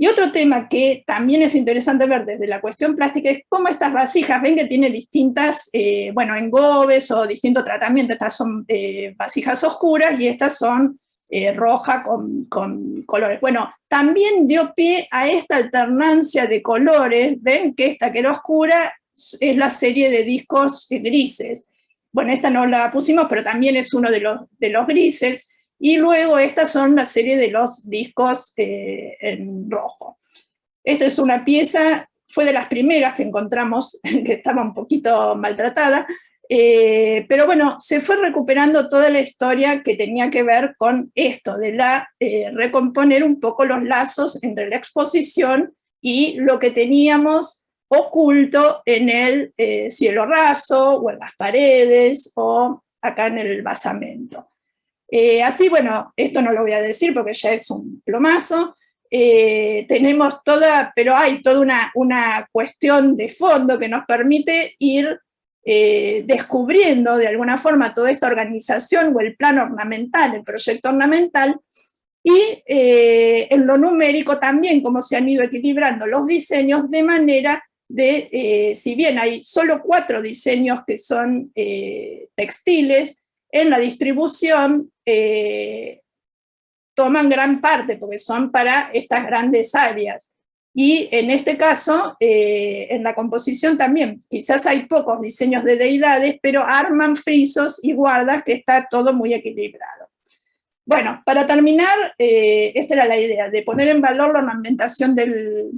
Y otro tema que también es interesante ver desde la cuestión plástica es cómo estas vasijas, ven que tiene distintas, bueno, engobes o distintos tratamientos. Estas son vasijas oscuras y estas son rojas con colores. Bueno, también dio pie a esta alternancia de colores. Ven que esta que era oscura es la serie de discos grises. Bueno, esta no la pusimos, pero también es uno de los grises. Y luego estas son la serie de los discos en rojo. Esta es una pieza, fue de las primeras que encontramos, que estaba un poquito maltratada, Pero bueno, se fue recuperando toda la historia que tenía que ver con esto, de recomponer un poco los lazos entre la exposición y lo que teníamos oculto en el cielo raso, o en las paredes, o acá en el basamento. Así, bueno, esto no lo voy a decir porque ya es un plomazo. Tenemos pero hay toda una cuestión de fondo que nos permite ir descubriendo de alguna forma toda esta organización o el plan ornamental, el proyecto ornamental, y en lo numérico también cómo se han ido equilibrando los diseños de manera de, si bien hay solo 4 diseños que son textiles, en la distribución toman gran parte porque son para estas grandes áreas. Y en este caso, en la composición también, quizás hay pocos diseños de deidades, pero arman frisos y guardas que está todo muy equilibrado. Bueno, para terminar, esta era la idea, de poner en valor la ornamentación del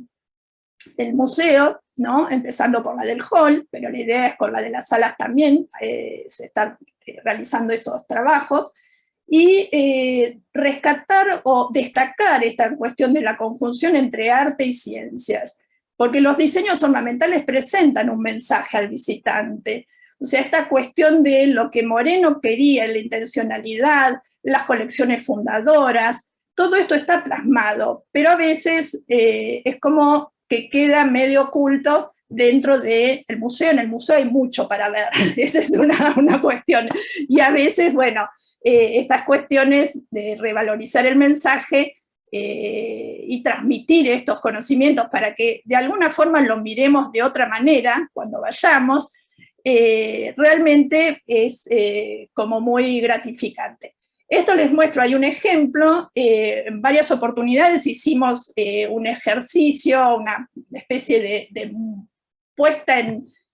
museo, ¿no? Empezando por la del hall, pero la idea es con la de las salas también, se están realizando esos trabajos, y rescatar o destacar esta cuestión de la conjunción entre arte y ciencias, porque los diseños ornamentales presentan un mensaje al visitante. O sea, esta cuestión de lo que Moreno quería, la intencionalidad, las colecciones fundadoras, todo esto está plasmado, pero a veces es como que queda medio oculto dentro del museo. En el museo hay mucho para ver, esa es una cuestión. Y a veces, bueno, estas cuestiones de revalorizar el mensaje y transmitir estos conocimientos para que de alguna forma lo miremos de otra manera cuando vayamos, realmente es como muy gratificante. Esto les muestro, hay un ejemplo, en varias oportunidades hicimos un ejercicio, una especie de puesta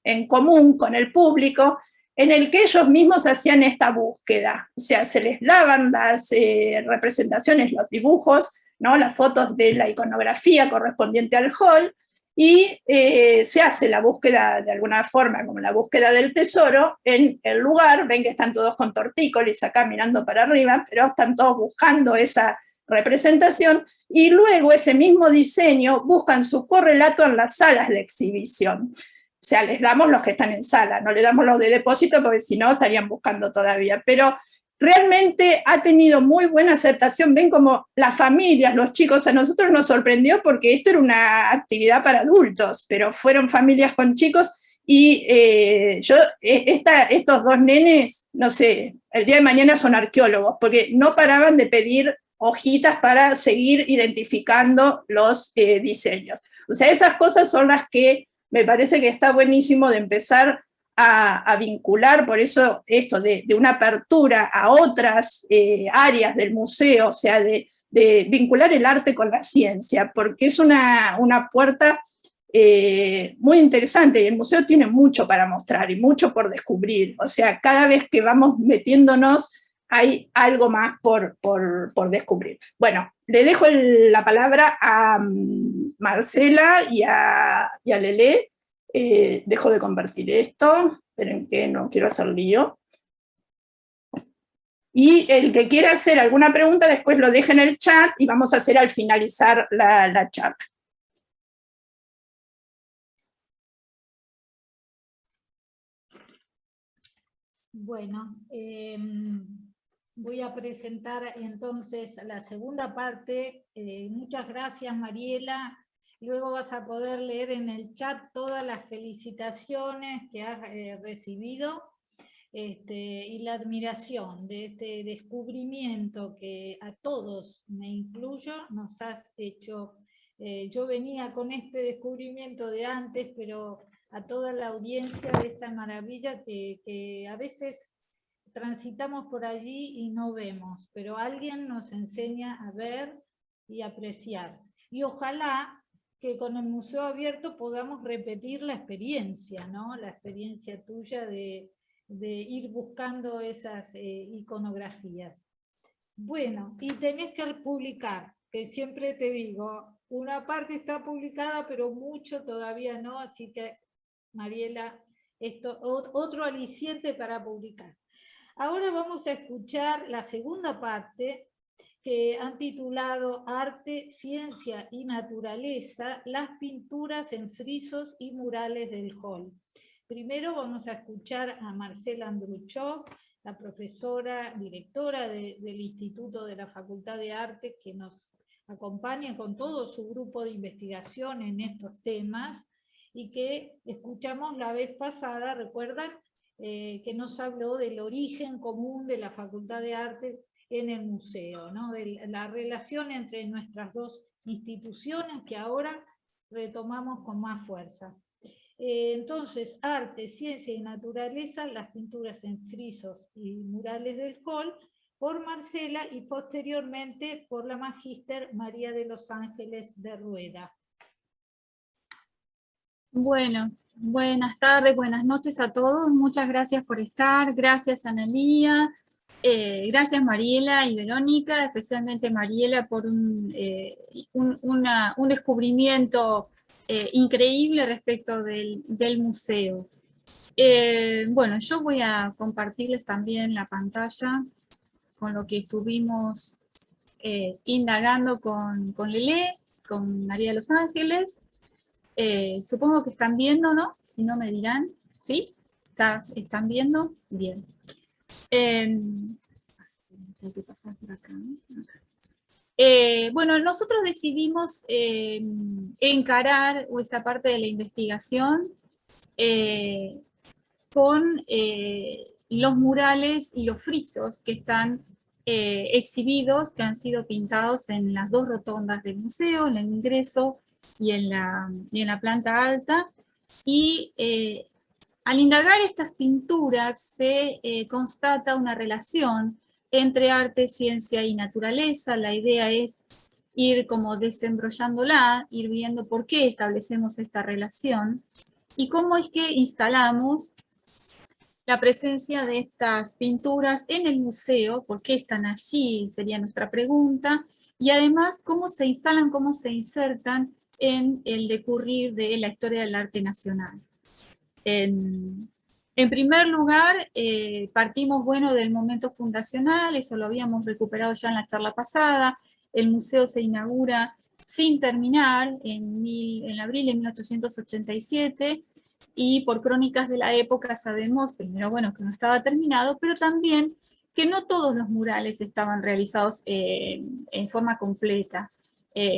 en común con el público, en el que ellos mismos hacían esta búsqueda, o sea, se les daban las representaciones, los dibujos, ¿no? Las fotos de la iconografía correspondiente al hall, y se hace la búsqueda de alguna forma, como la búsqueda del tesoro, en el lugar. Ven que están todos con tortícolis acá mirando para arriba, pero están todos buscando esa representación, y luego ese mismo diseño buscan su correlato en las salas de exhibición. O sea, les damos los que están en sala, no le damos los de depósito porque si no estarían buscando todavía, pero realmente ha tenido muy buena aceptación. Ven como las familias, los chicos, a nosotros nos sorprendió porque esto era una actividad para adultos, pero fueron familias con chicos, y estos 2 nenes, no sé, el día de mañana son arqueólogos, porque no paraban de pedir hojitas para seguir identificando los diseños. O sea, esas cosas son las que me parece que está buenísimo de empezar a vincular, por eso esto de una apertura a otras áreas del museo, o sea, de vincular el arte con la ciencia, porque es una puerta muy interesante, y el museo tiene mucho para mostrar y mucho por descubrir. O sea, cada vez que vamos metiéndonos hay algo más por descubrir. Bueno, le dejo la palabra a Marcela y a Lelé. Dejo de compartir esto, esperen que no quiero hacer lío. Y el que quiera hacer alguna pregunta, después lo deja en el chat y vamos a hacer al finalizar la charla. Bueno, voy a presentar entonces la segunda parte. Muchas gracias, Mariela. Luego vas a poder leer en el chat todas las felicitaciones que has recibido y la admiración de este descubrimiento que a todos, me incluyo, nos has hecho. Yo venía con este descubrimiento de antes, pero a toda la audiencia de esta maravilla que a veces transitamos por allí y no vemos, pero alguien nos enseña a ver y apreciar. Y ojalá que con el museo abierto podamos repetir la experiencia, ¿no? La experiencia tuya de ir buscando esas iconografías. Bueno, y tenés que publicar, que siempre te digo, una parte está publicada, pero mucho todavía no, así que Mariela, Esto, otro aliciente para publicar. Ahora vamos a escuchar la segunda parte que han titulado Arte, Ciencia y Naturaleza, las pinturas en frisos y murales del Hall. Primero vamos a escuchar a Marcela Andruchó, la profesora, directora del Instituto de la Facultad de Arte, que nos acompaña con todo su grupo de investigación en estos temas, y que escuchamos la vez pasada, ¿recuerdan? Que nos habló del origen común de la Facultad de Arte en el museo, ¿no? De la relación entre nuestras dos instituciones que ahora retomamos con más fuerza. Entonces, Arte, Ciencia y Naturaleza, las pinturas en frisos y murales del Hall, por Marcela y posteriormente por la magíster María de los Ángeles de Rueda. Bueno, buenas tardes, buenas noches a todos. Muchas gracias por estar. Gracias, Analía. Gracias, Mariela y Verónica, especialmente Mariela por un descubrimiento increíble respecto del museo. Bueno, yo voy a compartirles también la pantalla con lo que estuvimos indagando con Lelé, con María de los Ángeles. Supongo que están viendo, ¿no? Si no me dirán, ¿sí? ¿Están viendo? Bien. Hay que pasar por acá, ¿no? Bueno, nosotros decidimos encarar esta parte de la investigación con los murales y los frisos que están exhibidos, que han sido pintados en las dos rotondas del museo, en el ingreso y en la planta alta. Y al indagar estas pinturas se constata una relación entre arte, ciencia y naturaleza. La idea es ir como desembrollándola, ir viendo por qué establecemos esta relación y cómo es que instalamos la presencia de estas pinturas en el museo, por qué están allí, sería nuestra pregunta, y además cómo se instalan, cómo se insertan en el decurrir de la historia del arte nacional. En primer lugar, partimos del momento fundacional, eso lo habíamos recuperado ya en la charla pasada. El museo se inaugura sin terminar en abril de 1887, y por crónicas de la época sabemos, primero, bueno, que no estaba terminado, pero también que no todos los murales estaban realizados en forma completa.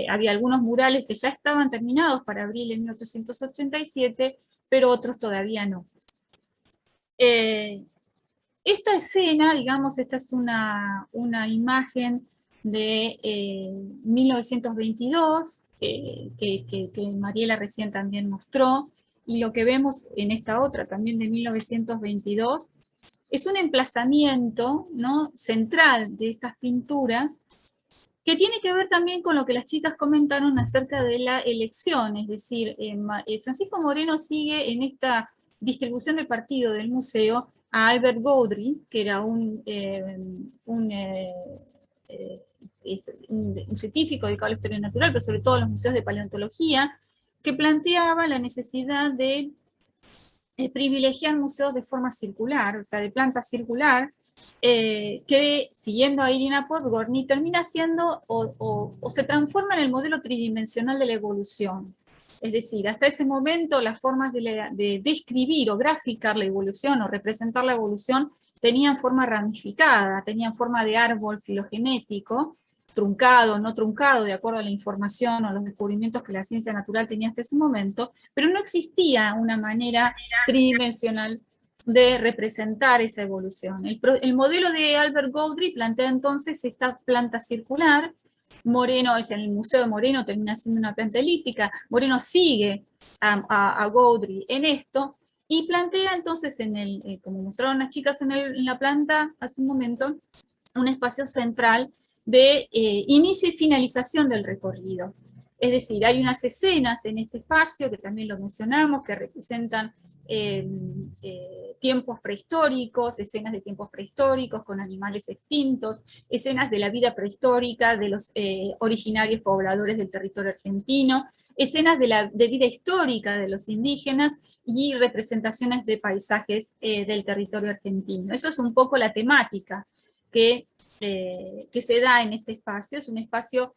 Había algunos murales que ya estaban terminados para abril de 1887, pero otros todavía no. Esta escena, digamos, esta es una imagen de 1922, que Mariela recién también mostró, y lo que vemos en esta otra también de 1922, es un emplazamiento, ¿no?, central de estas pinturas, que tiene que ver también con lo que las chicas comentaron acerca de la elección, es decir, Francisco Moreno sigue en esta distribución del partido del museo a Albert Gaudry, que era un científico dedicado a la historia natural, pero sobre todo a los museos de paleontología, que planteaba la necesidad de privilegiar museos de forma circular, o sea, de planta circular, que siguiendo a Irina Podgorny termina siendo o se transforma en el modelo tridimensional de la evolución. Es decir, hasta ese momento las formas de describir o graficar la evolución o representar la evolución tenían forma ramificada, tenían forma de árbol filogenético, truncado, no truncado, de acuerdo a la información o los descubrimientos que la ciencia natural tenía hasta ese momento, pero no existía una manera tridimensional de representar esa evolución. El modelo de Albert Gaudry plantea entonces esta planta circular. Moreno, en el Museo de Moreno termina siendo una planta elíptica. Moreno sigue a Gaudry en esto, y plantea entonces, como mostraron las chicas en la planta hace un momento, un espacio central de inicio y finalización del recorrido. Es decir, hay unas escenas en este espacio, que también lo mencionamos, que representan tiempos prehistóricos, escenas de tiempos prehistóricos con animales extintos, escenas de la vida prehistórica de los originarios pobladores del territorio argentino, escenas de vida histórica de los indígenas, y representaciones de paisajes del territorio argentino. Eso es un poco la temática que se da en este espacio. Es un espacio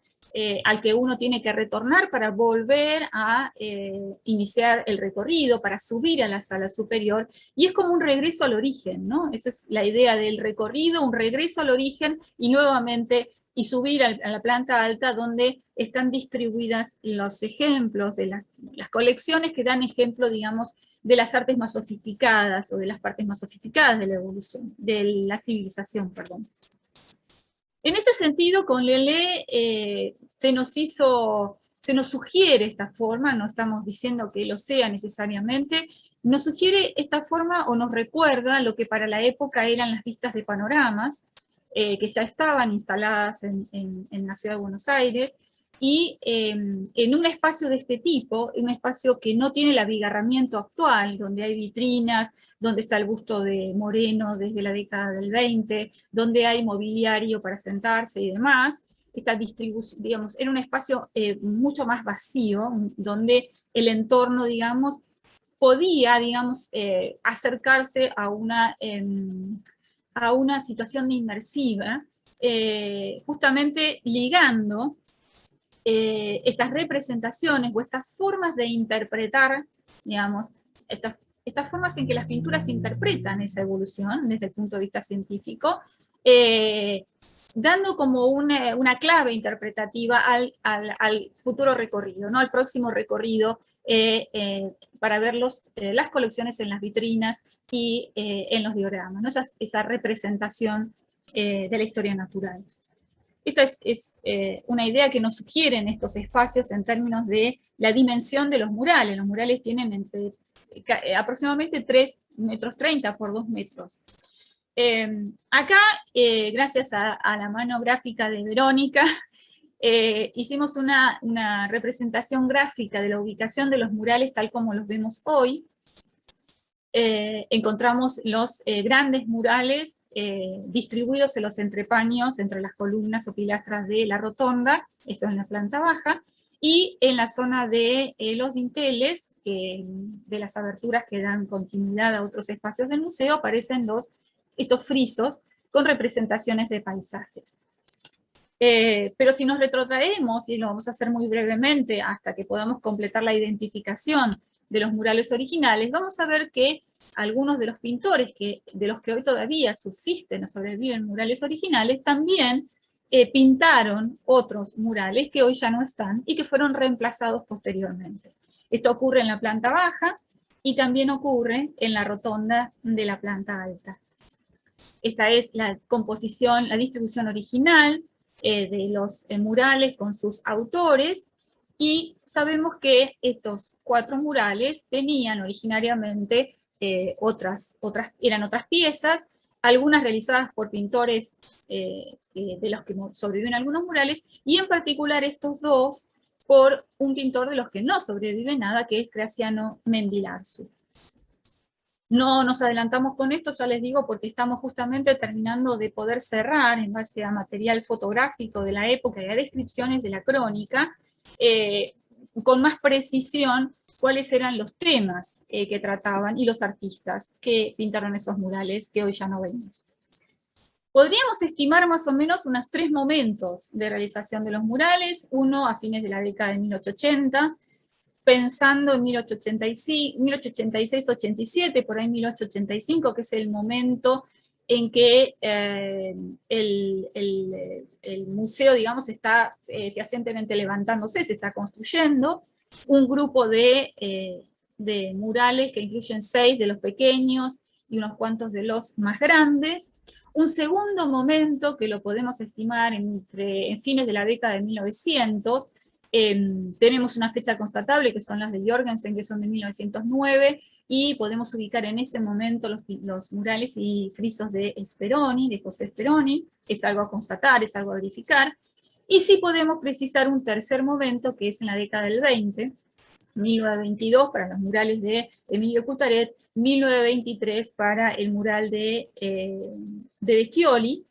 al que uno tiene que retornar para volver a iniciar el recorrido, para subir a la sala superior, y es como un regreso al origen, ¿no? Esa es la idea del recorrido, un regreso al origen, y nuevamente, y subir a la planta alta, donde están distribuidas los ejemplos de las colecciones que dan ejemplo, digamos, de las artes más sofisticadas, o de las partes más sofisticadas de la evolución, de la civilización, perdón. En ese sentido, con Lelé se nos sugiere esta forma, no estamos diciendo que lo sea necesariamente, nos sugiere esta forma o nos recuerda lo que para la época eran las vistas de panoramas, que ya estaban instaladas en la ciudad de Buenos Aires, y en un espacio de este tipo, un espacio que no tiene el abigarramiento actual, donde hay vitrinas, donde está el busto de Moreno desde la década del 20, donde hay mobiliario para sentarse y demás, esta distribución, digamos, era un espacio mucho más vacío, donde el entorno, digamos, podía, digamos, acercarse a una situación inmersiva, justamente ligando estas representaciones o estas formas de interpretar, digamos, estas formas en que las pinturas interpretan esa evolución desde el punto de vista científico, dando como una clave interpretativa al futuro recorrido, ¿no? Al próximo recorrido, para ver las colecciones en las vitrinas y en los dioramas, ¿no? Esa representación de la historia natural. Esta es una idea que nos sugieren estos espacios en términos de la dimensión de los murales. Los murales tienen aproximadamente 3,30 metros por 2 metros. Acá, gracias a la mano gráfica de Verónica, hicimos una representación gráfica de la ubicación de los murales tal como los vemos hoy. Encontramos los grandes murales distribuidos en los entrepaños, entre las columnas o pilastras de la rotonda, esto en la planta baja, y en la zona de los dinteles, de las aberturas que dan continuidad a otros espacios del museo, aparecen estos frisos con representaciones de paisajes. Pero si nos retrotraemos, y lo vamos a hacer muy brevemente hasta que podamos completar la identificación de los murales originales, vamos a ver que algunos de los pintores de los que hoy todavía subsisten o sobreviven murales originales, también pintaron otros murales que hoy ya no están y que fueron reemplazados posteriormente. Esto ocurre en la planta baja y también ocurre en la rotonda de la planta alta. Esta es la composición, la distribución original de los murales con sus autores, y sabemos que estos 4 murales tenían originariamente eran otras piezas, algunas realizadas por pintores de los que sobreviven algunos murales, y en particular estos 2 por un pintor de los que no sobrevive nada, que es Graciano Mendilarzu. No nos adelantamos con esto, ya les digo, porque estamos justamente terminando de poder cerrar, en base a material fotográfico de la época y a descripciones de la crónica, con más precisión cuáles eran los temas que trataban y los artistas que pintaron esos murales que hoy ya no vemos. Podríamos estimar más o menos unos 3 momentos de realización de los murales, uno a fines de la década de 1880, pensando en 1886-87, por ahí 1885, que es el momento en que el museo, digamos, está fehacientemente levantándose, se está construyendo, un grupo de murales que incluyen 6 de los pequeños y unos cuantos de los más grandes. Un segundo momento que lo podemos estimar en fines de la década de 1900, tenemos una fecha constatable que son las de Jorgensen, que son de 1909, y podemos ubicar en ese momento los murales y frisos de Speroni, de José Speroni. Es algo a constatar, es algo a verificar. Y sí podemos precisar un tercer momento, que es en la década del 20, 1922 para los murales de Emilio Coutaret, 1923 para el mural de Becchioli,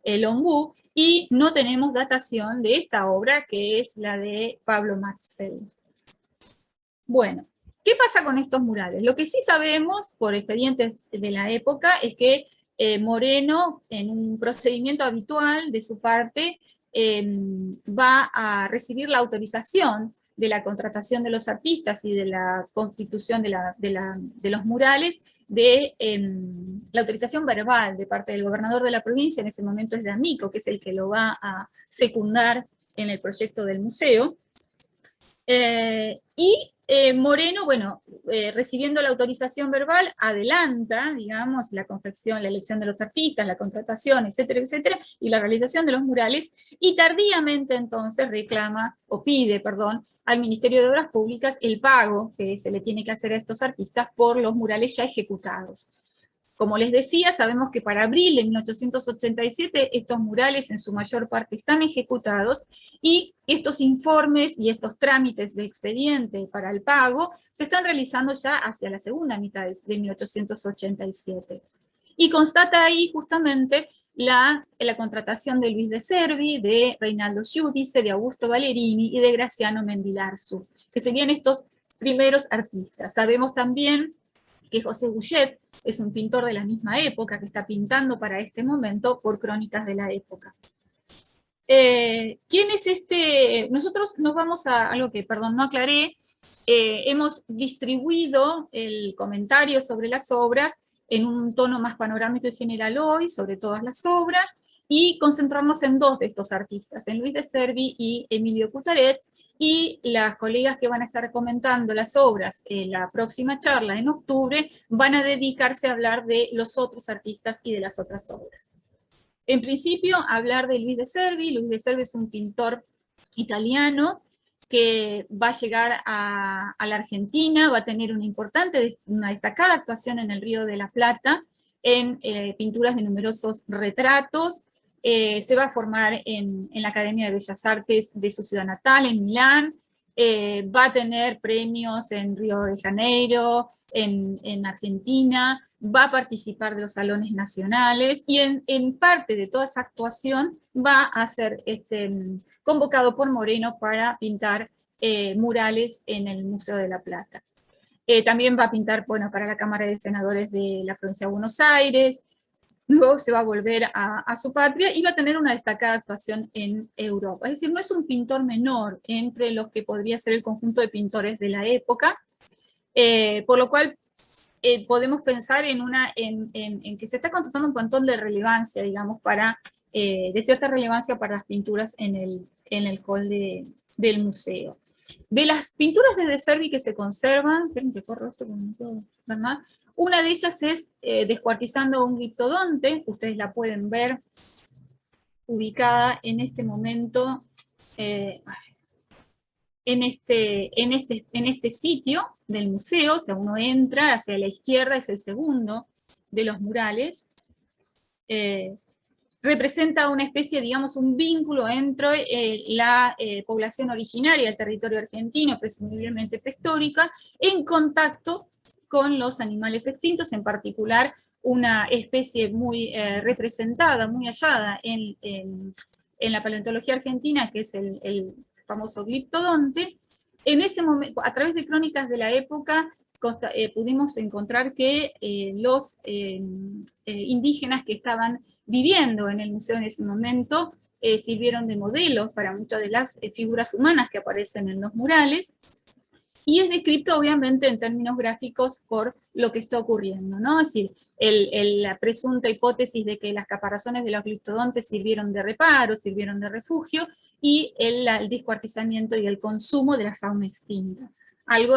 el Ombú, y no tenemos datación de esta obra, que es la de Pablo Marcel. Bueno, ¿Qué pasa con estos murales? Lo que sí sabemos por expedientes de la época es que Moreno, en un procedimiento habitual de su parte, va a recibir la autorización de la contratación de los artistas y de la constitución de los murales, de la autorización verbal de parte del gobernador de la provincia, en ese momento es de Amico, que es el que lo va a secundar en el proyecto del museo. Moreno, bueno, recibiendo la autorización verbal, adelanta, digamos, la confección, la elección de los artistas, la contratación, etcétera, etcétera, y la realización de los murales, y tardíamente entonces reclama, o pide, perdón, al Ministerio de Obras Públicas el pago que se le tiene que hacer a estos artistas por los murales ya ejecutados. Como les decía, sabemos que para abril de 1887 estos murales en su mayor parte están ejecutados y estos informes y estos trámites de expediente para el pago se están realizando ya hacia la segunda mitad de 1887. Y constata ahí justamente la contratación de Luis de Cervi, de Reinaldo Giudice, de Augusto Valerini y de Graciano Mendilarzu, que serían estos primeros artistas. Sabemos también que José Gouchet es un pintor de la misma época, que está pintando para este momento por Crónicas de la Época. ¿Quién es este? Nosotros nos vamos a algo que, perdón, no aclaré. Hemos distribuido el comentario sobre las obras en un tono más panorámico y general hoy, sobre todas las obras, y concentrarnos en dos de estos artistas, en Luis de Cervi y Emilio Cutaret, y las colegas que van a estar comentando las obras en la próxima charla en octubre van a dedicarse a hablar de los otros artistas y de las otras obras. En principio, hablar de Luis de Cervi. Luis de Cervi es un pintor italiano que va a llegar a la Argentina, va a tener una destacada actuación en el Río de la Plata, en pinturas de numerosos retratos. Se va a formar en la Academia de Bellas Artes de su ciudad natal, en Milán. Va a tener premios en Río de Janeiro, en Argentina, va a participar de los salones nacionales, y en parte de toda esa actuación va a ser convocado por Moreno para pintar murales en el Museo de la Plata. También va a pintar, bueno, para la Cámara de Senadores de la Provincia de Buenos Aires. Luego se va a volver a su patria y va a tener una destacada actuación en Europa. Es decir, no es un pintor menor entre los que podría ser el conjunto de pintores de la época, por lo cual podemos pensar en que se está contratando un montón de relevancia, digamos, de cierta relevancia para las pinturas en el hall del museo. De las pinturas de Cervi que se conservan, esperen que corro esto, no puedo ver más. Una de ellas es Descuartizando un gliptodonte. Ustedes la pueden ver ubicada en este momento en este sitio del museo. O sea, uno entra hacia la izquierda, es el segundo de los murales. Representa una especie, digamos, un vínculo entre la población originaria del territorio argentino, presumiblemente prehistórica, en contacto con los animales extintos, en particular una especie muy representada, muy hallada en la paleontología argentina, que es el famoso gliptodonte. En ese momento, a través de Crónicas de la Época, pudimos encontrar que los indígenas que estaban viviendo en el museo en ese momento sirvieron de modelos para muchas de las figuras humanas que aparecen en los murales, y es descrito obviamente en términos gráficos por lo que está ocurriendo, ¿no? Es decir, la presunta hipótesis de que las caparazones de los gliptodontes sirvieron de reparo, sirvieron de refugio, y el descuartizamiento y el consumo de la fauna extinta. Algo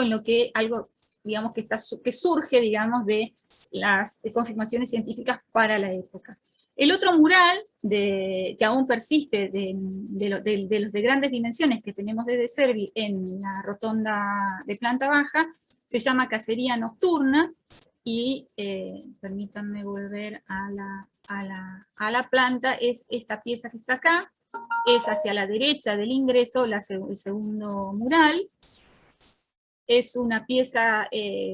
digamos, que surge, digamos, de las confirmaciones científicas para la época. El otro mural que aún persiste de los de grandes dimensiones que tenemos de Cervi en la rotonda de planta baja se llama Cacería Nocturna, y permítanme volver a la planta. Es esta pieza que está acá, es hacia la derecha del ingreso, el segundo mural. Es una pieza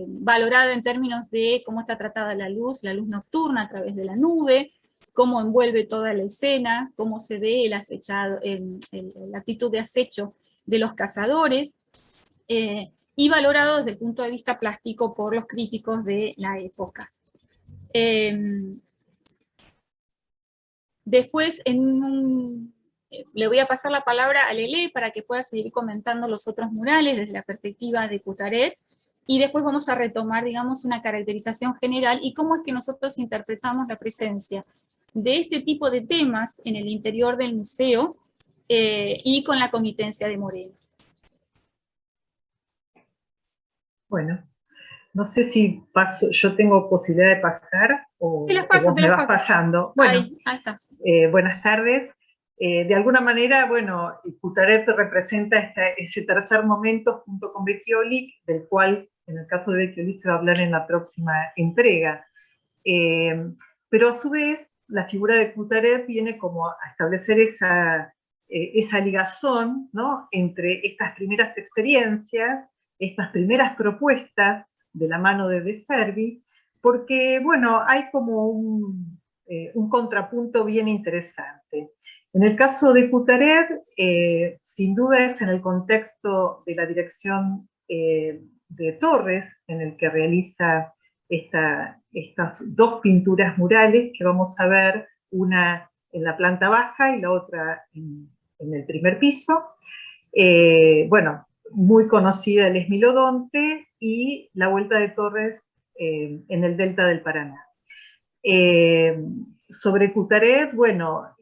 valorada en términos de cómo está tratada la luz nocturna a través de la nube, cómo envuelve toda la escena, cómo se ve el acechado, la actitud de acecho de los cazadores. Y y valorado desde el punto de vista plástico por los críticos de la época. Después, le voy a pasar la palabra a Lele para que pueda seguir comentando los otros murales desde la perspectiva de Coutaret, y después vamos a retomar, digamos, una caracterización general y cómo es que nosotros interpretamos la presencia de este tipo de temas en el interior del museo y con la comitencia de Moreno. Bueno, no sé si paso, yo tengo posibilidad de pasar o, Te las paso, o vos te me las vas paso. pasando. Bueno, Ahí está. Buenas tardes. De alguna manera, bueno, Coutaret representa ese tercer momento junto con Vecchioli, del cual, en el caso de Vecchioli, se va a hablar en la próxima entrega. Pero a su vez, la figura de Coutaret viene como a establecer esa ligazón, ¿no?, entre estas primeras experiencias, estas primeras propuestas de la mano de De Servi, porque, bueno, hay como un contrapunto bien interesante. En el caso de Coutaret, sin duda es en el contexto de la dirección de Torres, en el que realiza estas dos pinturas murales que vamos a ver, una en la planta baja y la otra en el primer piso. Bueno, muy conocida el Esmilodonte y la Vuelta de Torres en el delta del Paraná. Sobre Coutaret, bueno,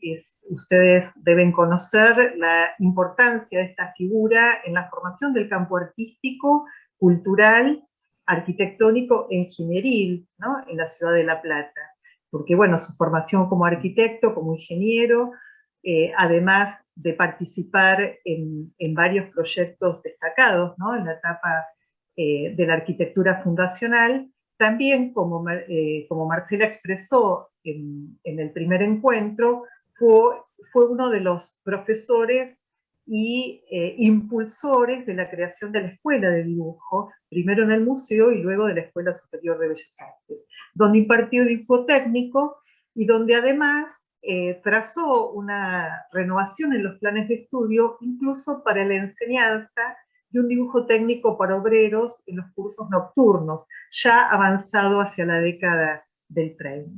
ustedes deben conocer la importancia de esta figura en la formación del campo artístico, cultural, arquitectónico e ingenieril, ¿no?, en la ciudad de La Plata. Porque, bueno, su formación como arquitecto, como ingeniero, además de participar en varios proyectos destacados, ¿no?, en la etapa de la arquitectura fundacional, también, como Marcela expresó en el primer encuentro, fue uno de los profesores y impulsores de la creación de la Escuela de Dibujo, primero en el museo y luego de la Escuela Superior de Bellas Artes, donde impartió dibujo técnico y donde además trazó una renovación en los planes de estudio, incluso para la enseñanza de un dibujo técnico para obreros en los cursos nocturnos, ya avanzado hacia la década del 30.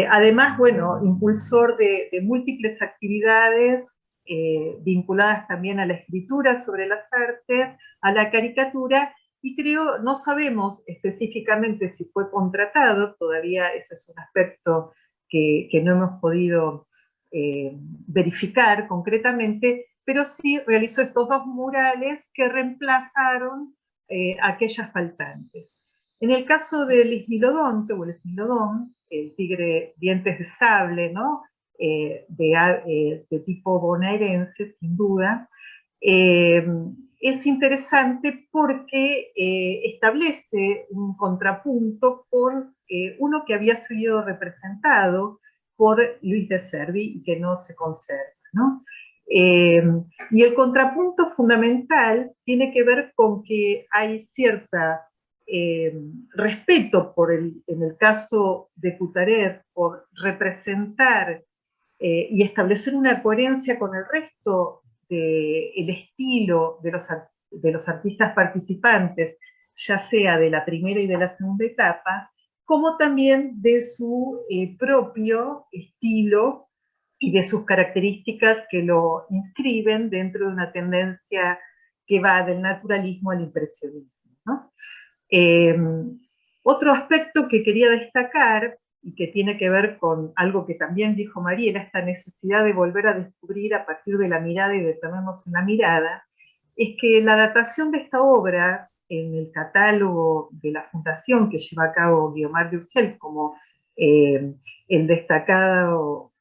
Además, bueno, impulsor de múltiples actividades vinculadas también a la escritura sobre las artes, a la caricatura, y creo, no sabemos específicamente si fue contratado, todavía ese es un aspecto que no hemos podido verificar concretamente, pero sí realizó estos dos murales que reemplazaron aquellas faltantes. En el caso del Esmilodonte, o el Esmilodón, el tigre dientes de sable, ¿no?, de tipo bonaerense, sin duda, es interesante porque establece un contrapunto con uno que había sido representado por Luis de Servi y que no se conserva, ¿no? Y el contrapunto fundamental tiene que ver con que hay cierta respeto en el caso de Coutaret, por representar y establecer una coherencia con el resto del estilo de los artistas participantes, ya sea de la primera y de la segunda etapa, como también de su propio estilo y de sus características que lo inscriben dentro de una tendencia que va del naturalismo al impresionismo, ¿no? Otro aspecto que quería destacar, y que tiene que ver con algo que también dijo Mariela, esta necesidad de volver a descubrir a partir de la mirada y detenernos en la mirada, es que la datación de esta obra en el catálogo de la Fundación que lleva a cabo Guiomar de Urgel, como el destacado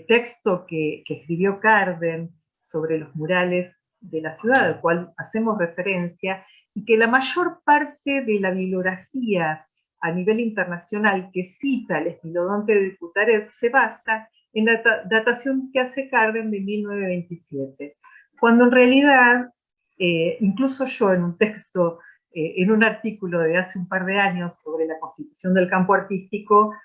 texto que escribió Carden sobre los murales de la ciudad, al cual hacemos referencia, y que la mayor parte de la bibliografía a nivel internacional que cita el Esmilodonte de Coutaret se basa en la datación que hace Carden de 1927, cuando en realidad, incluso yo en un texto, en un artículo de hace un par de años sobre la constitución del campo artístico,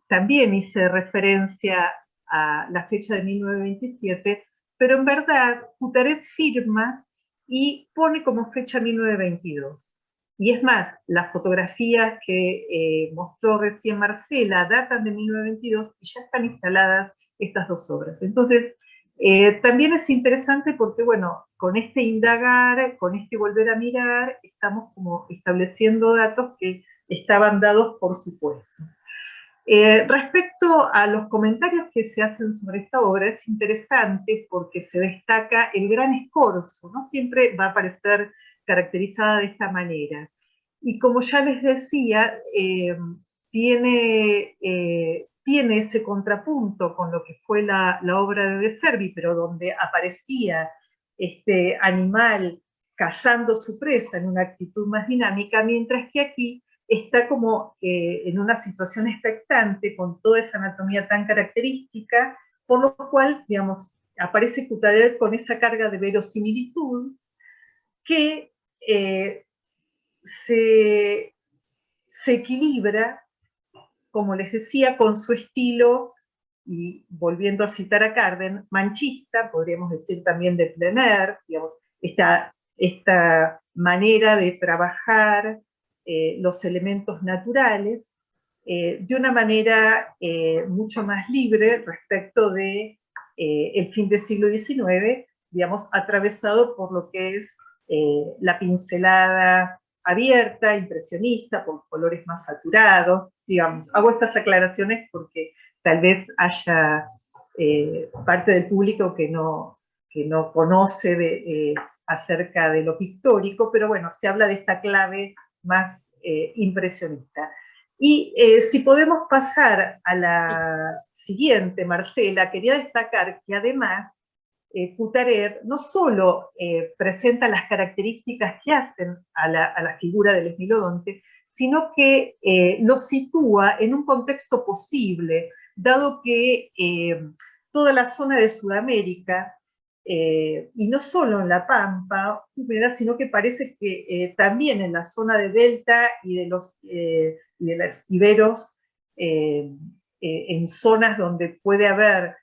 también hice referencia a la fecha de 1927, pero en verdad Coutaret firma y pone como fecha 1922. Y es más, las fotografías que mostró recién Marcela datan de 1922 y ya están instaladas estas dos obras. Entonces, también es interesante porque, bueno, con este indagar, con este volver a mirar, estamos como estableciendo datos que estaban dados por supuesto. Respecto a los comentarios que se hacen sobre esta obra, es interesante porque se destaca el gran escorzo, no siempre va a aparecer caracterizada de esta manera. Y como ya les decía, tiene ese contrapunto con lo que fue la obra de De Servi, pero donde aparecía este animal cazando su presa en una actitud más dinámica, mientras que aquí está como en una situación expectante, con toda esa anatomía tan característica, por lo cual, digamos, aparece Cutaret con esa carga de verosimilitud que se equilibra, como les decía, con su estilo, y volviendo a citar a Carden, manchista, podríamos decir también de plein air, digamos, esta manera de trabajar los elementos naturales de una manera mucho más libre respecto de el fin del siglo XIX, digamos, atravesado por lo que es la pincelada abierta, impresionista, con colores más saturados, digamos. Hago estas aclaraciones porque tal vez haya parte del público que no conoce acerca de lo pictórico, pero bueno, se habla de esta clave más impresionista. Y si podemos pasar a la siguiente, Marcela, quería destacar que además Cutaret no solo presenta las características que hacen a la figura del esmilodonte, sino que lo sitúa en un contexto posible, dado que toda la zona de Sudamérica, y no solo en la Pampa húmeda, sino que parece que también en la zona de Delta y de los Iberos, en zonas donde puede haber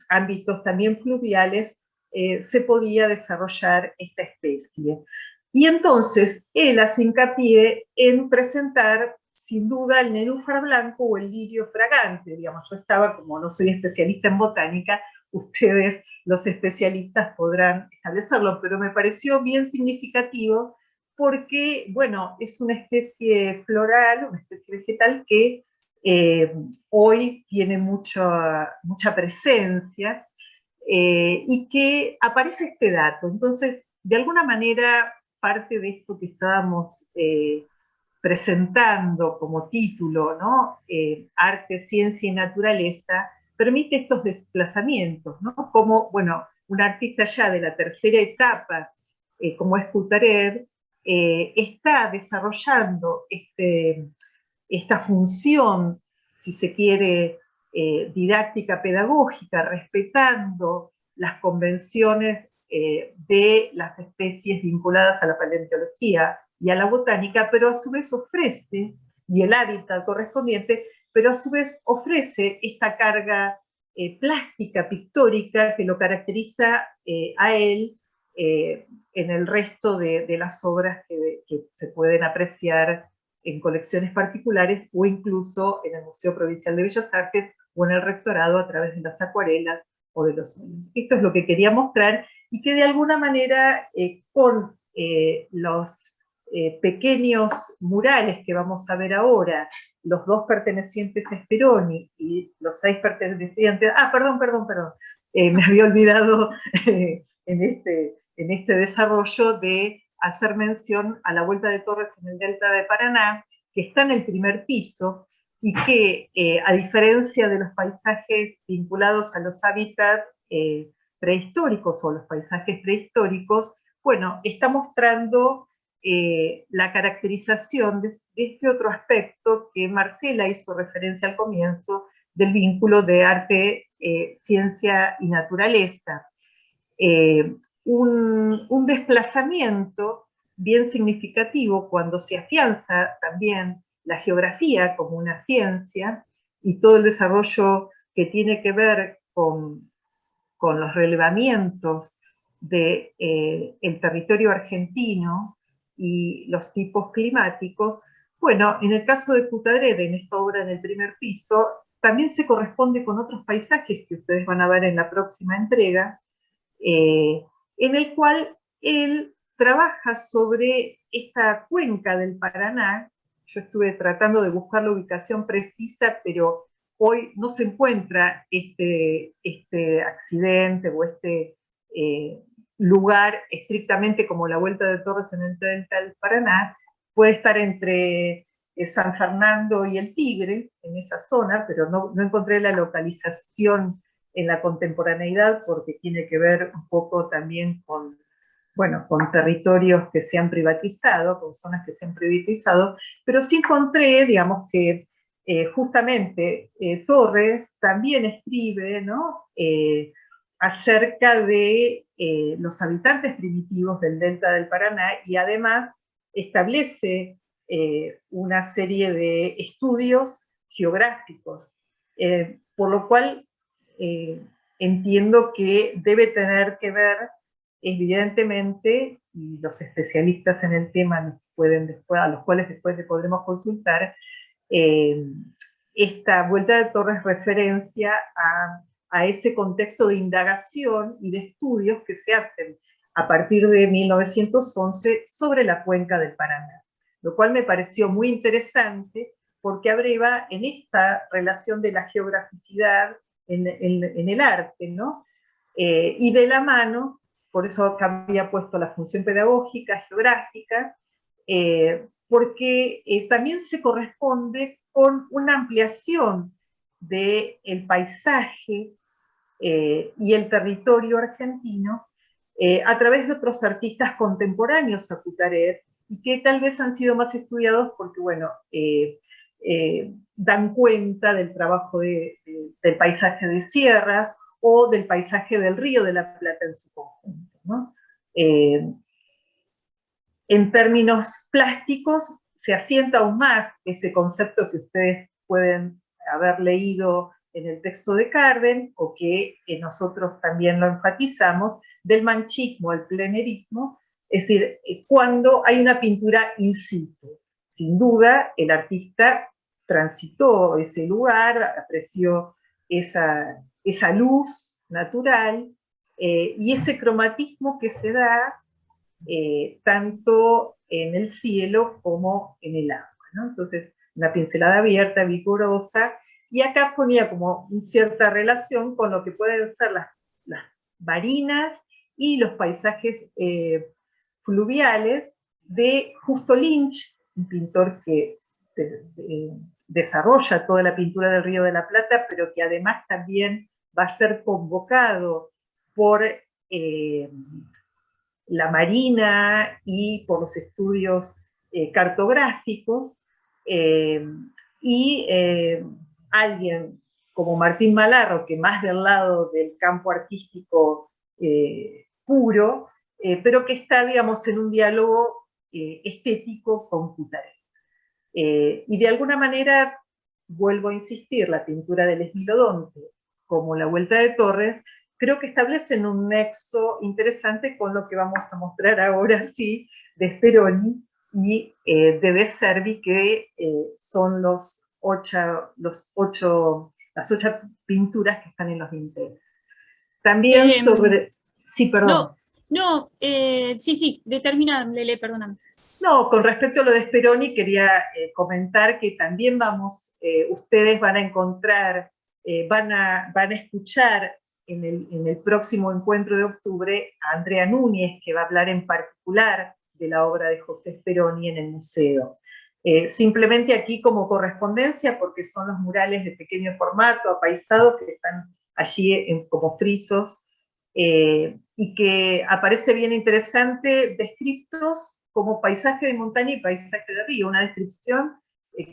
ámbitos también fluviales, se podía desarrollar esta especie. Y entonces él hace hincapié en presentar sin duda el nenúfar blanco o el lirio fragante. Digamos, yo estaba, como no soy especialista en botánica, ustedes, los especialistas, podrán establecerlo, pero me pareció bien significativo porque, bueno, es una especie floral, una especie vegetal que hoy tiene mucha presencia y que aparece este dato. Entonces, de alguna manera, parte de esto que estábamos presentando como título, ¿no? Arte, ciencia y naturaleza, permite estos desplazamientos, ¿no? Como, bueno, un artista ya de la tercera etapa, como es Cutaret, está desarrollando esta función, si se quiere, didáctica, pedagógica, respetando las convenciones de las especies vinculadas a la paleontología y a la botánica, pero a su vez ofrece, y el hábitat correspondiente, pero a su vez ofrece esta carga plástica, pictórica, que lo caracteriza a él en el resto de las obras que se pueden apreciar en colecciones particulares o incluso en el Museo Provincial de Bellas Artes o en el Rectorado a través de las acuarelas o de los óleos. Esto es lo que quería mostrar y que de alguna manera con los pequeños murales que vamos a ver ahora, los dos pertenecientes a Speroni y los 6 pertenecientes, perdón, me había olvidado en este desarrollo de hacer mención a la Vuelta de Torres en el Delta de Paraná, que está en el primer piso y que, a diferencia de los paisajes vinculados a los hábitats prehistóricos o los paisajes prehistóricos, bueno, está mostrando la caracterización de este otro aspecto que Marcela hizo referencia al comienzo, del vínculo de arte, ciencia y naturaleza. Un desplazamiento bien significativo cuando se afianza también la geografía como una ciencia y todo el desarrollo que tiene que ver con los relevamientos el territorio argentino y los tipos climáticos, bueno, en el caso de Cutared, en esta obra en el primer piso, también se corresponde con otros paisajes que ustedes van a ver en la próxima entrega, en el cual él trabaja sobre esta cuenca del Paraná. Yo estuve tratando de buscar la ubicación precisa, pero hoy no se encuentra este accidente o este lugar estrictamente como la Vuelta de Torres en el delta del Paraná. Puede estar entre San Fernando y el Tigre, en esa zona, pero no encontré la localización en la contemporaneidad porque tiene que ver un poco también con, bueno, con territorios que se han privatizado, con zonas que se han privatizado, pero sí encontré, digamos, que justamente Torres también escribe, ¿no? Acerca de los habitantes primitivos del delta del Paraná y además establece una serie de estudios geográficos, por lo cual entiendo que debe tener que ver, evidentemente, y los especialistas en el tema a los cuales después podremos consultar, esta Vuelta de Torres referencia a ese contexto de indagación y de estudios que se hacen a partir de 1911 sobre la cuenca del Paraná, lo cual me pareció muy interesante porque abreva en esta relación de la geograficidad en el arte, ¿no? Y de la mano, por eso había puesto la función pedagógica, geográfica, porque también se corresponde con una ampliación del paisaje y el territorio argentino a través de otros artistas contemporáneos a Cutared, y que tal vez han sido más estudiados porque, bueno, dan cuenta del trabajo del paisaje de sierras o del paisaje del Río de la Plata en su conjunto, ¿no? En términos plásticos, se asienta aún más ese concepto que ustedes pueden haber leído en el texto de Carden, o que nosotros también lo enfatizamos, del manchismo al plenerismo, es decir, cuando hay una pintura in situ. Sin duda, el artista transitó ese lugar, apreció esa luz natural y ese cromatismo que se da tanto en el cielo como en el agua, ¿no? Entonces, una pincelada abierta, vigorosa, y acá ponía como una cierta relación con lo que pueden ser las marinas y los paisajes fluviales de Justo Lynch, un pintor que desarrolla toda la pintura del Río de la Plata, pero que además también va a ser convocado por la Marina y por los estudios cartográficos, y alguien como Martín Malarro, que más del lado del campo artístico puro, pero que está, digamos, en un diálogo estético con Cutared. Y de alguna manera, vuelvo a insistir, la pintura del Esmilodonte, como la Vuelta de Torres, creo que establecen un nexo interesante con lo que vamos a mostrar ahora sí, de Speroni y de De Servi, que son las 8 pinturas que están en los dinteles. También sobre... Sí, perdón. Sí, determina, Lele, perdóname. No, con respecto a lo de Speroni, quería comentar que también ustedes van a encontrar, van a escuchar en el próximo encuentro de octubre a Andrea Núñez, que va a hablar en particular de la obra de José Speroni en el museo. Simplemente aquí como correspondencia, porque son los murales de pequeño formato, apaisados, que están allí como frisos, y que aparece bien interesante, descritos como paisaje de montaña y paisaje de río, una descripción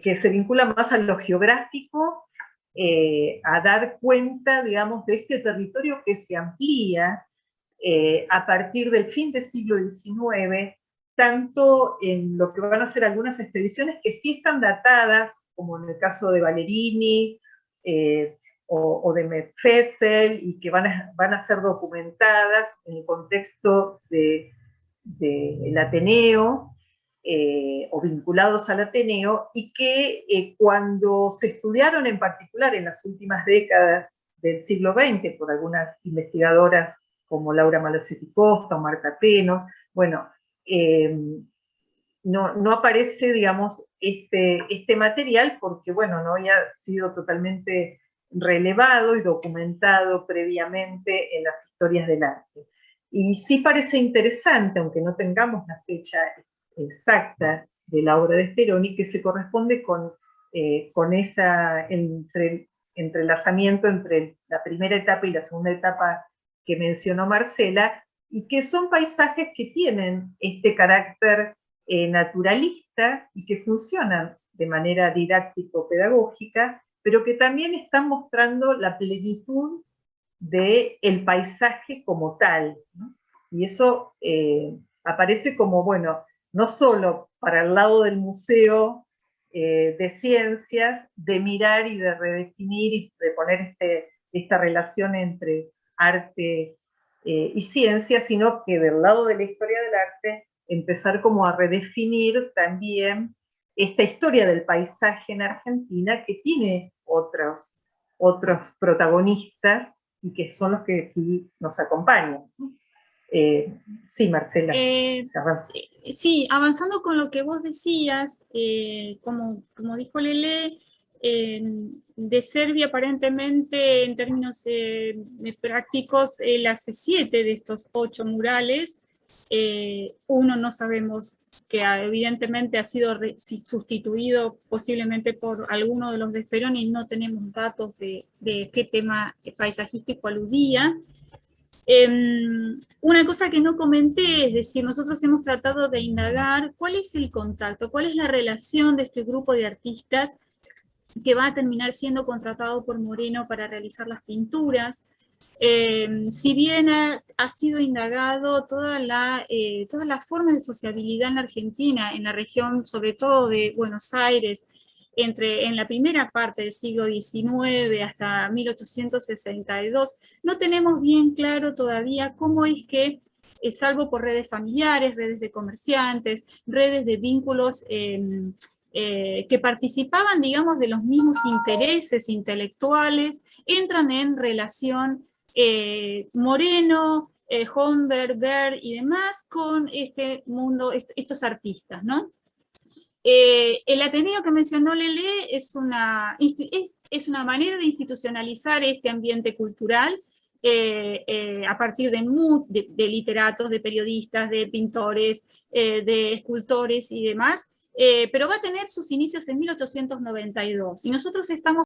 que se vincula más a lo geográfico, a dar cuenta, digamos, de este territorio que se amplía a partir del fin del siglo XIX, tanto en lo que van a ser algunas expediciones que sí están datadas, como en el caso de Valerini, o de Medfessel, y que van a ser documentadas en el contexto del Ateneo, o vinculados al Ateneo, y que cuando se estudiaron en particular en las últimas décadas del siglo XX por algunas investigadoras como Laura Malosetti Costa o Marta Penos, bueno, no aparece, digamos, este material porque, bueno, no había sido totalmente relevado y documentado previamente en las historias del arte. Y sí parece interesante, aunque no tengamos la fecha exacta de la obra de Speroni, que se corresponde con ese entrelazamiento entre la primera etapa y la segunda etapa que mencionó Marcela, y que son paisajes que tienen este carácter naturalista y que funcionan de manera didáctico-pedagógica, pero que también están mostrando la plenitud del paisaje como tal, ¿no? Y eso aparece como, bueno, no solo para el lado del museo de ciencias, de mirar y de redefinir y de poner esta relación entre arte y ciencia, sino que del lado de la historia del arte empezar como a redefinir también esta historia del paisaje en Argentina, que tiene otros protagonistas y que son los que aquí nos acompañan. Sí, Marcela. Sí, avanzando con lo que vos decías, como dijo Lele, de Serbia aparentemente en términos prácticos él hace 7 de estos 8 murales. Uno no sabemos, que evidentemente ha sido sustituido posiblemente por alguno de los de Speroni, y no tenemos datos de qué tema paisajístico aludía. Una cosa que no comenté, es decir, nosotros hemos tratado de indagar cuál es el contacto, cuál es la relación de este grupo de artistas que va a terminar siendo contratado por Moreno para realizar las pinturas. Si bien ha sido indagado todas las formas de sociabilidad en la Argentina, en la región sobre todo de Buenos Aires, en la primera parte del siglo XIX hasta 1862, no tenemos bien claro todavía cómo es que, salvo por redes familiares, redes de comerciantes, redes de vínculos que participaban, digamos, de los mismos intereses intelectuales, entran en relación Moreno, Homberg, Berg y demás con este mundo, estos artistas, ¿no? El Ateneo que mencionó Lele es una manera de institucionalizar este ambiente cultural a partir de literatos, de periodistas, de pintores, de escultores y demás, pero va a tener sus inicios en 1892. Y nosotros estamos